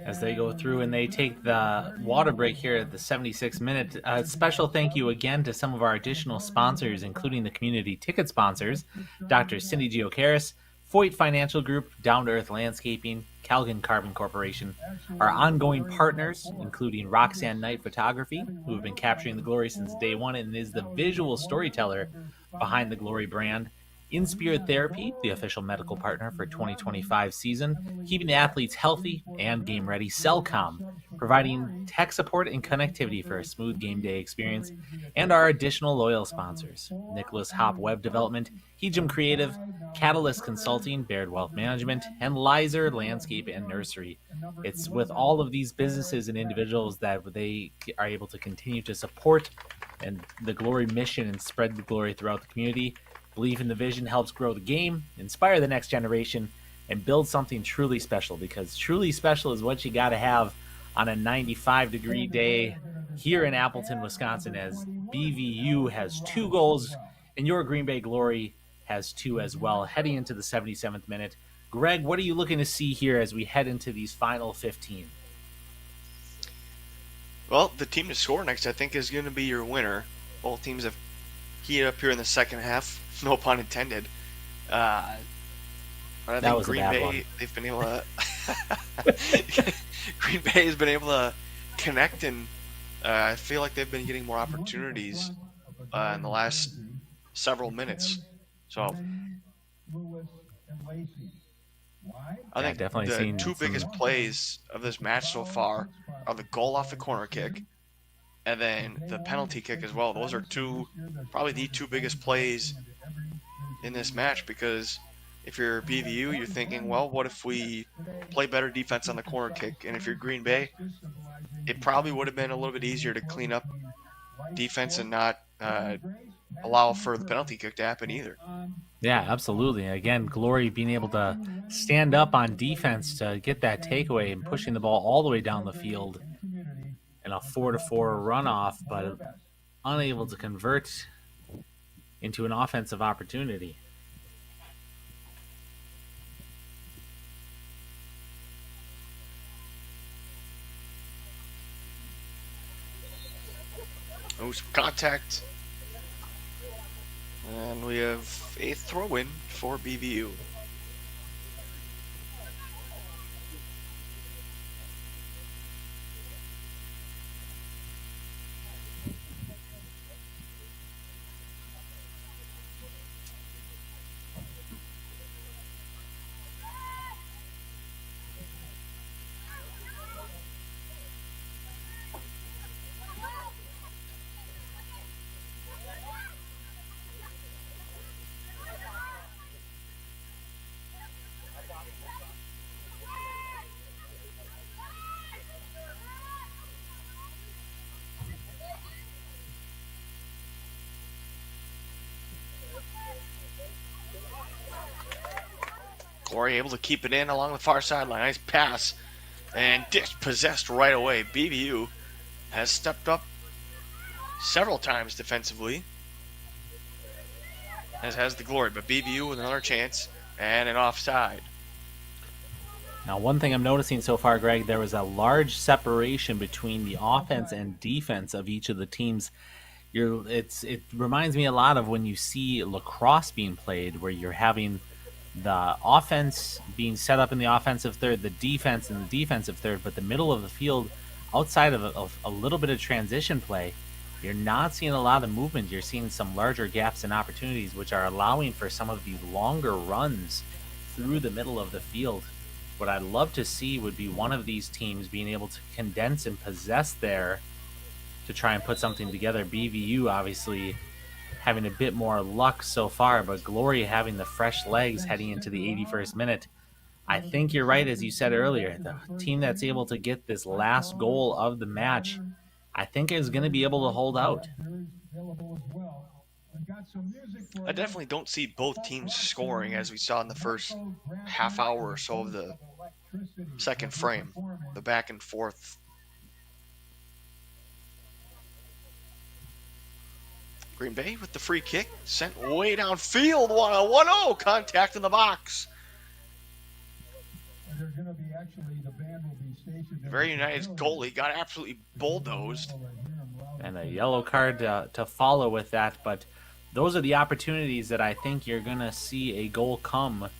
As they go through and they take the water break here at the 76th minute. A special thank you again to some of our additional sponsors, including the community ticket sponsors, Dr. Cindy Giocaris, Foyt Financial Group, Down to Earth Landscaping, Calgan Carbon Corporation, our ongoing partners, including Roxanne Knight Photography, who have been capturing the Glory since day one and is the visual storyteller behind the Glory brand, In Spirit Therapy, the official medical partner for 2025 season, keeping the athletes healthy and game ready. Cellcom, providing tech support and connectivity for a smooth game day experience. And our additional loyal sponsors, Nicholas Hop Web Development, Hejim Creative, Catalyst Consulting, Baird Wealth Management, and Lizer Landscape and Nursery. It's with all of these businesses and individuals that they are able to continue to support and the Glory mission and spread the glory throughout the community. Belief in the vision helps grow the game, inspire the next generation, and build something truly special, because truly special is what you got to have on a 95-degree day here in Appleton, Wisconsin, as BVU has 2 goals and your Green Bay Glory has 2 as well, heading into the 77th minute. Greg, what are you looking to see here as we head into these final 15? Well, the team to score next, I think, is going to be your winner. Both teams have heated up here in the second half, no pun intended. But I That think was a Green bad Bay, one. they've been able to. Green Bay has been able to connect, and I feel like they've been getting more opportunities in the last several minutes. So Lewis and Lacey. Why? I think definitely the seen 2 some- biggest plays of this match so far are the goal off the corner kick and then the penalty kick as well. Those are probably the 2 biggest plays in this match, because if you're BVU, you're thinking, well, what if we play better defense on the corner kick? And if you're Green Bay, it probably would have been a little bit easier to clean up defense and not allow for the penalty kick to happen either. Yeah, absolutely. Again, Glory being able to stand up on defense to get that takeaway and pushing the ball all the way down the field. And and a 4-4 runoff, but unable to convert into an offensive opportunity. Oh, some contact. And we have a throw-in for BVU. Glory able to keep it in along the far sideline. Nice pass. And dispossessed right away. BVU has stepped up several times defensively, as has the Glory. But BVU with another chance and an offside. Now, one thing I'm noticing so far, Greg, there was a large separation between the offense and defense of each of the teams. It reminds me a lot of when you see lacrosse being played, where you're having the offense being set up in the offensive third, the defense in the defensive third, but the middle of the field, outside of a little bit of transition play, you're not seeing a lot of movement. You're seeing some larger gaps and opportunities, which are allowing for some of these longer runs through the middle of the field. What I'd love to see would be one of these teams being able to condense and possess there to try and put something together. BVU obviously having a bit more luck so far, but Glory having the fresh legs heading into the 81st minute. I think you're right, as you said earlier. The team that's able to get this last goal of the match, I think is going to be able to hold out. I definitely don't see both teams scoring as we saw in the first half hour or so of the second frame. The back and forth. Green Bay with the free kick, sent way downfield. 1-0 contact in the box. Very United's goalie got absolutely bulldozed. And a yellow card to follow with that, but those are the opportunities that I think you're going to see a goal come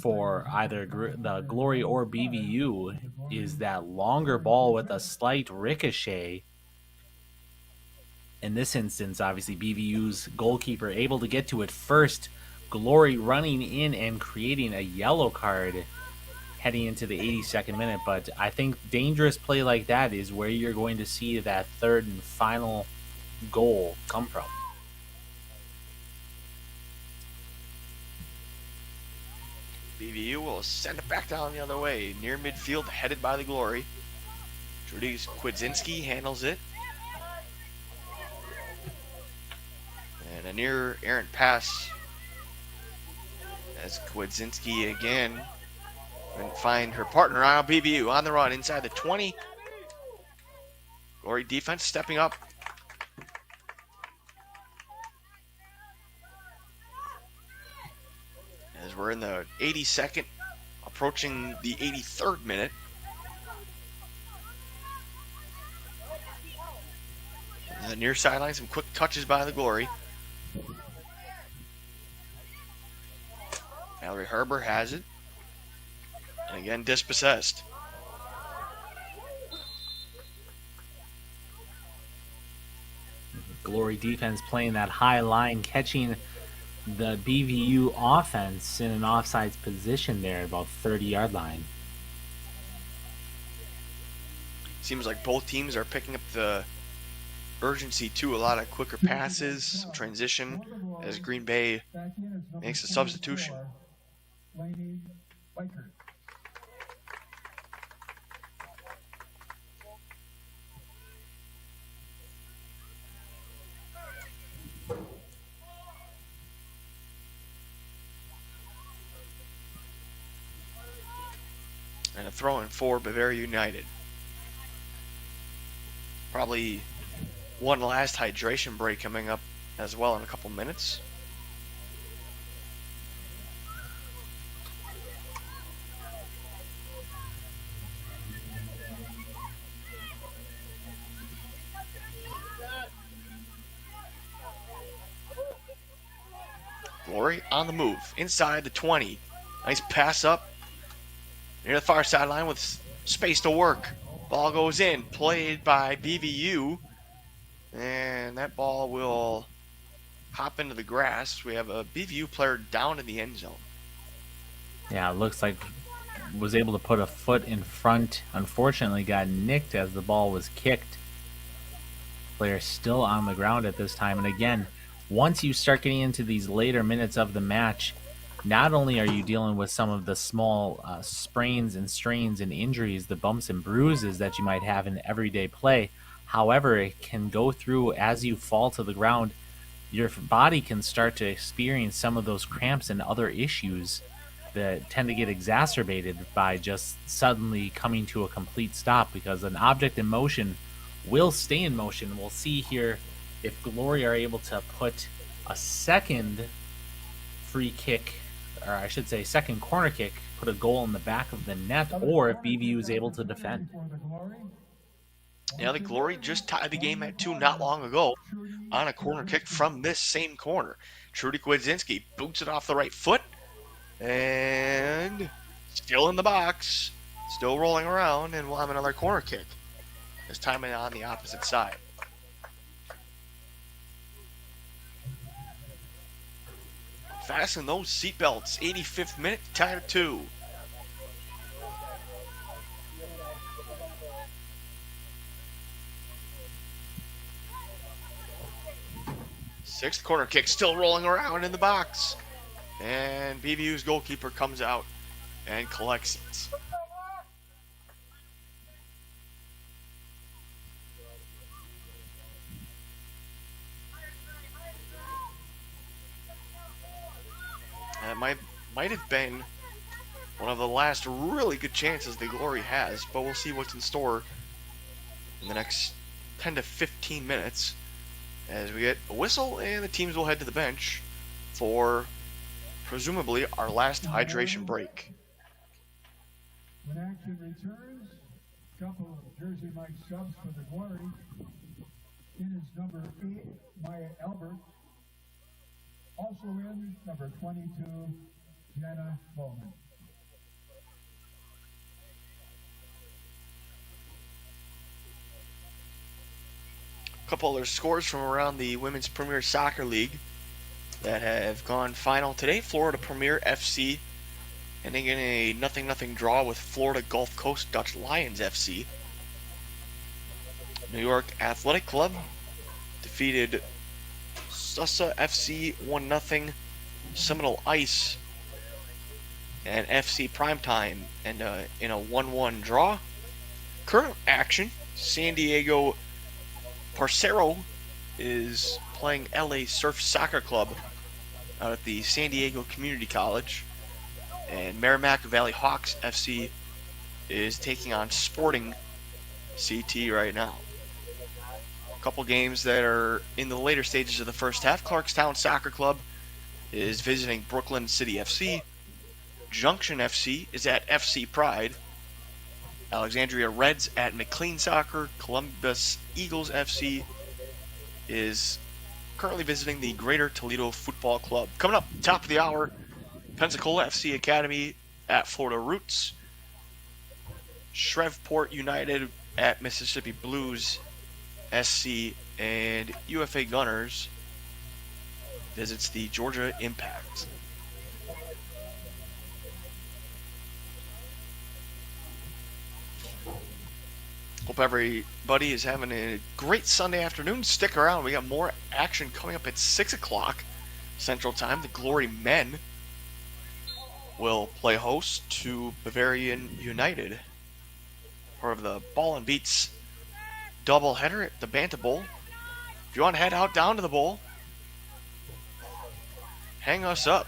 for either the Glory or BVU, is that longer ball with a slight ricochet. In this instance, obviously, BVU's goalkeeper able to get to it first. Glory running in and creating a yellow card heading into the 82nd minute. But I think dangerous play like that is where you're going to see that third and final goal come from. BVU will send it back down the other way. Near midfield, headed by the Glory. Judy Kwidzinski handles it. And a near errant pass as Kwidzinski again couldn't find her partner. On BVU on the run inside the 20. Glory defense stepping up. As we're in the 82nd, approaching the 83rd minute. The near sideline, some quick touches by the Glory. Mallory Herber has it. And again, dispossessed. Glory defense playing that high line, catching the BVU offense in an offsides position there at about 30-yard line. Seems like both teams are picking up the urgency too. A lot of quicker passes, some transition as Green Bay makes a substitution. And a throw-in for Bavaria United. Probably one last hydration break coming up as well in a couple minutes. Glory on the move, inside the 20. Nice pass up near the far sideline with space to work. Ball goes in, played by BVU, and that ball will hop into the grass. We have a BVU player down in the end zone. Yeah, it looks like was able to put a foot in front. Unfortunately, got nicked as the ball was kicked. Player still on the ground at this time. And again, once you start getting into these later minutes of the match, not only are you dealing with some of the small sprains and strains and injuries, the bumps and bruises that you might have in everyday play. However, it can go through as you fall to the ground. Your body can start to experience some of those cramps and other issues that tend to get exacerbated by just suddenly coming to a complete stop, because an object in motion will stay in motion. We'll see here if Glory are able to put a second free kick, or I should say second corner kick, put a goal in the back of the net, or if BVU is able to defend. Yeah, the Glory just tied the game at 2 not long ago on a corner kick from this same corner. Trudy Kwidzinski boots it off the right foot, and still in the box, still rolling around, and we'll have another corner kick. This time on the opposite side. Fasten those seatbelts. 85th minute, tied at 2. Sixth corner kick, still rolling around in the box. And BVU's goalkeeper comes out and collects it. That might have been one of the last really good chances the Glory has, but we'll see what's in store in the next 10 to 15 minutes as we get a whistle and the teams will head to the bench for presumably our last hydration break. When action returns, a couple of Jersey Mike subs for the Glory. In is number 8, Maya Albert. Also in, number 22, Jenna Bowman. A couple other scores from around the Women's Premier Soccer League that have gone final today. Florida Premier FC ending in a 0-0 draw with Florida Gulf Coast Dutch Lions FC. New York Athletic Club defeated Sussa FC 1-0. Seminole Ice and FC Primetime and in a 1-1 draw. Current action, San Diego Parcero is playing LA Surf Soccer Club out at the San Diego Community College, and Merrimack Valley Hawks FC is taking on Sporting CT right now. A couple games that are in the later stages of the first half. Clarkstown Soccer Club is visiting Brooklyn City FC. Junction FC is at FC Pride. Alexandria Reds at McLean Soccer. Columbus Eagles FC is currently visiting the Greater Toledo Football Club. Coming up, top of the hour, Pensacola FC Academy at Florida Roots. Shreveport United at Mississippi Blues SC, and UFA Gunners visits the Georgia Impact. Hope everybody is having a great Sunday afternoon. Stick around. We got more action coming up at 6 o'clock Central Time. The Glory Men will play host to Bavarian United. Part of the Ball and Beats doubleheader at the Banta Bowl. If you want to head out down to the bowl, hang us up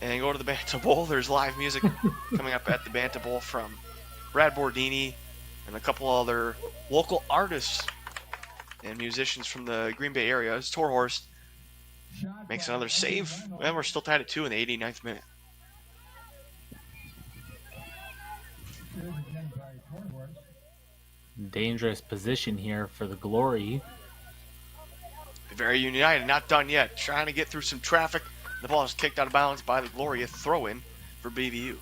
and go to the Banta Bowl. There's live music coming up at the Banta Bowl from Brad Bordini and a couple other local artists and musicians from the Green Bay area. As Torhorst makes another save, and we're still tied at 2 in the 89th minute. Dangerous position here for the Glory. Bavarian United not done yet, trying to get through some traffic. The ball is kicked out of bounds by the Glory, a throw-in for BVU.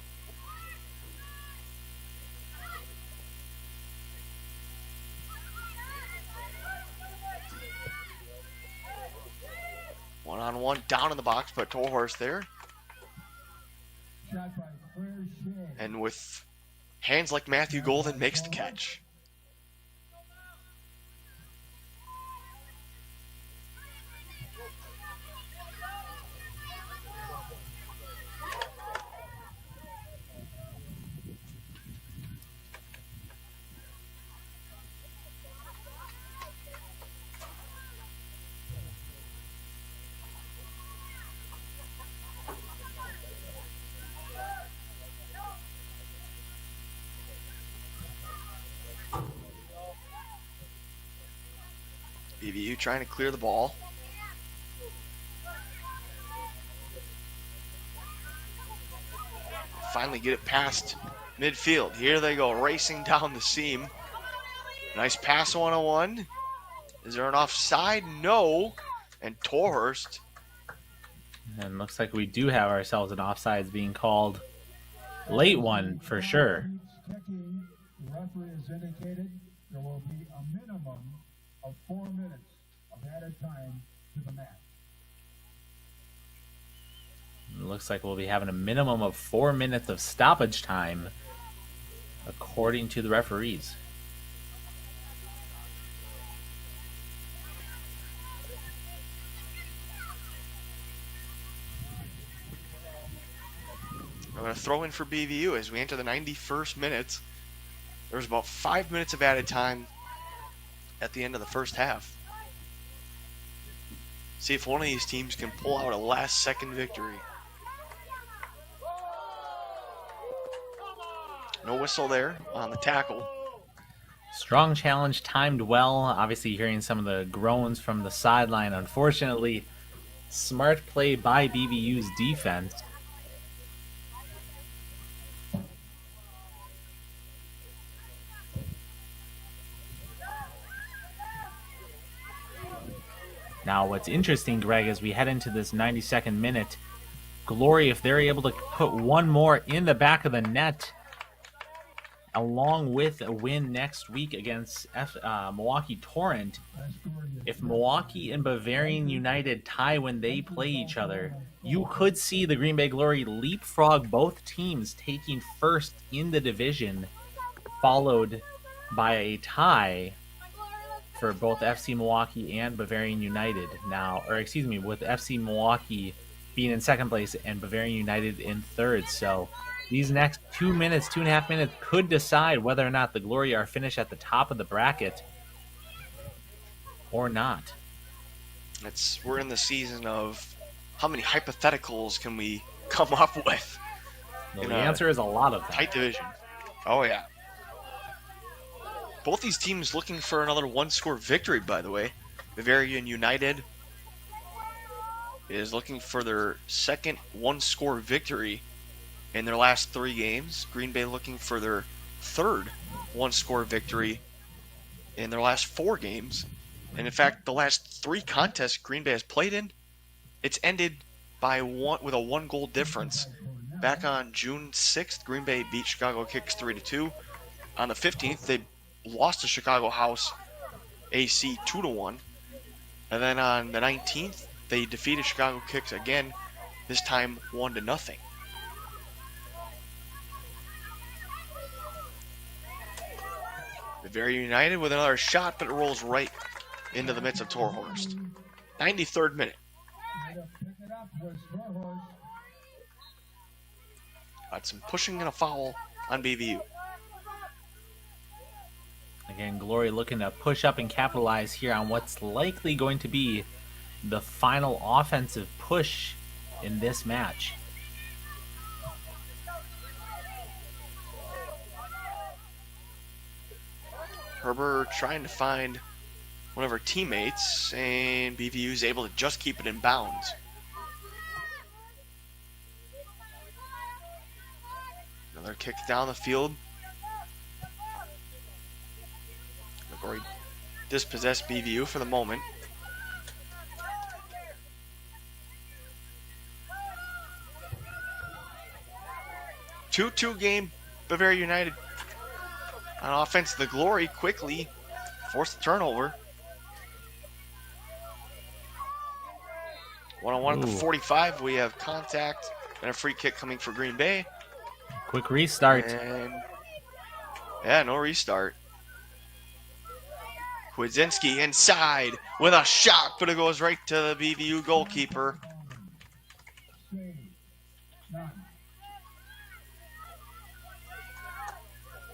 One-on-one down in the box, but Torhorst there. And with hands like Matthew Golden, makes the catch. BVU trying to clear the ball. Finally get it past midfield. Here they go, racing down the seam. Nice pass one-on-one. Is there an offside? No. And Torhorst. And looks like we do have ourselves an offsides being called. Late one for sure. The referee has indicated there will be a minimum of 4 minutes of added time to the match. It looks like we'll be having a minimum of 4 minutes of stoppage time, according to the referees. I'm going to throw in for BVU as we enter the 91st minute. There's about 5 minutes of added time at the end of the first half. See if one of these teams can pull out a last-second victory. No whistle there on the tackle. Strong challenge, timed well. Obviously hearing some of the groans from the sideline. Unfortunately, smart play by BVU's defense. Now, what's interesting, Greg, as we head into this 92nd minute, Glory, if they're able to put one more in the back of the net, along with a win next week against Milwaukee Torrent, if Milwaukee and Bavarian United tie when they play each other, you could see the Green Bay Glory leapfrog both teams, taking first in the division, followed by a tie for both FC Milwaukee and Bavarian United now, or excuse me, with FC Milwaukee being in second place and Bavarian United in third. So these next 2 minutes, 2.5 minutes could decide whether or not the Glory are finished at the top of the bracket or not. We're in the season of how many hypotheticals can we come up with? Well, the answer is a lot of them. Tight division. Oh, yeah. Both these teams looking for another one-score victory, by the way. Bavarian United is looking for their second one-score victory in their last 3 games. Green Bay looking for their third one-score victory in their last 4 games. And in fact, the last 3 contests Green Bay has played in, it's ended with a 1-goal difference. Back on June 6th, Green Bay beat Chicago Kicks 3-2. On the 15th, they lost to Chicago House AC 2-1. And then on the 19th, they defeated Chicago Kicks again, this time 1-0. Bavarian United with another shot, but it rolls right into the midst of Torhorst. 93rd minute. Got some pushing and a foul on BVU. Again, Glory looking to push up and capitalize here on what's likely going to be the final offensive push in this match. Herbert trying to find one of our teammates, and BVU is able to just keep it in bounds. Another kick down the field. McGorry dispossessed BVU for the moment. Two game, Bavaria United. On offense, the Glory quickly forced the turnover. One-on-one at the 45. We have contact and a free kick coming for Green Bay. Quick restart. And yeah, no restart. Kwidzinski inside with a shot, but it goes right to the BVU goalkeeper.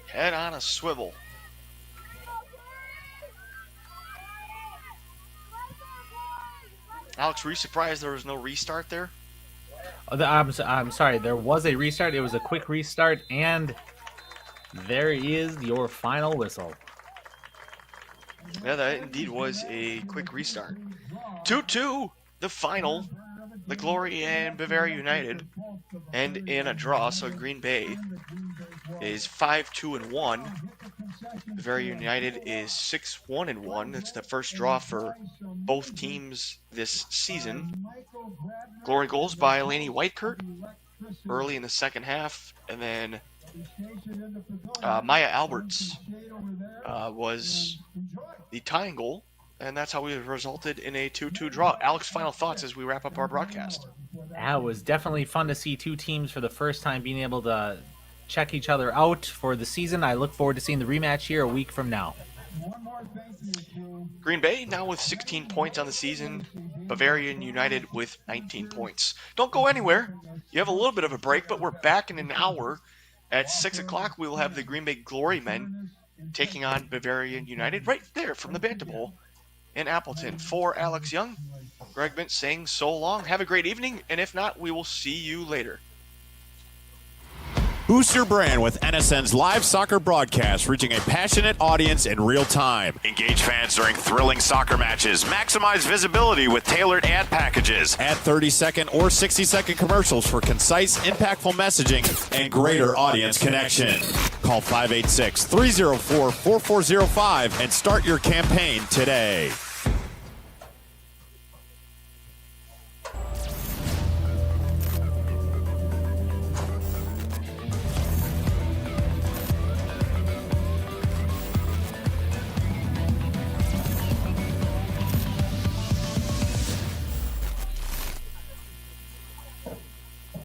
Head on a swivel. Alex, were you surprised there was no restart there? I'm sorry, there was a restart. It was a quick restart, and there is your final whistle. Yeah, that indeed was a quick restart. 2-2, the final. The Glory and Bavaria United end in a draw, so Green Bay is 5-2-1. Bavaria United is 6-1-1. It's the first draw for both teams this season. Glory goals by Laney Whitekert early in the second half, and then Maya Alberts was the tying goal, and that's how we resulted in a 2-2 draw. Alex, final thoughts as we wrap up our broadcast. Yeah, it was definitely fun to see two teams for the first time being able to check each other out for the season. I look forward to seeing the rematch here a week from now. Green Bay now with 16 points on the season. Bavarian United with 19 points. Don't go anywhere. You have a little bit of a break, but we're back in an hour. At 6 o'clock, we will have the Green Bay Glory men taking on Bavarian United right there from the Bantam Bowl in Appleton. For Alex Young, Greg Mintz saying so long. Have a great evening, and if not, we will see you later. Boost your brand with NSN's live soccer broadcast, reaching a passionate audience in real time. Engage fans during thrilling soccer matches. Maximize visibility with tailored ad packages. Add 30-second or 60-second commercials for concise, impactful messaging and greater audience connection. Call 586-304-4405 and start your campaign today.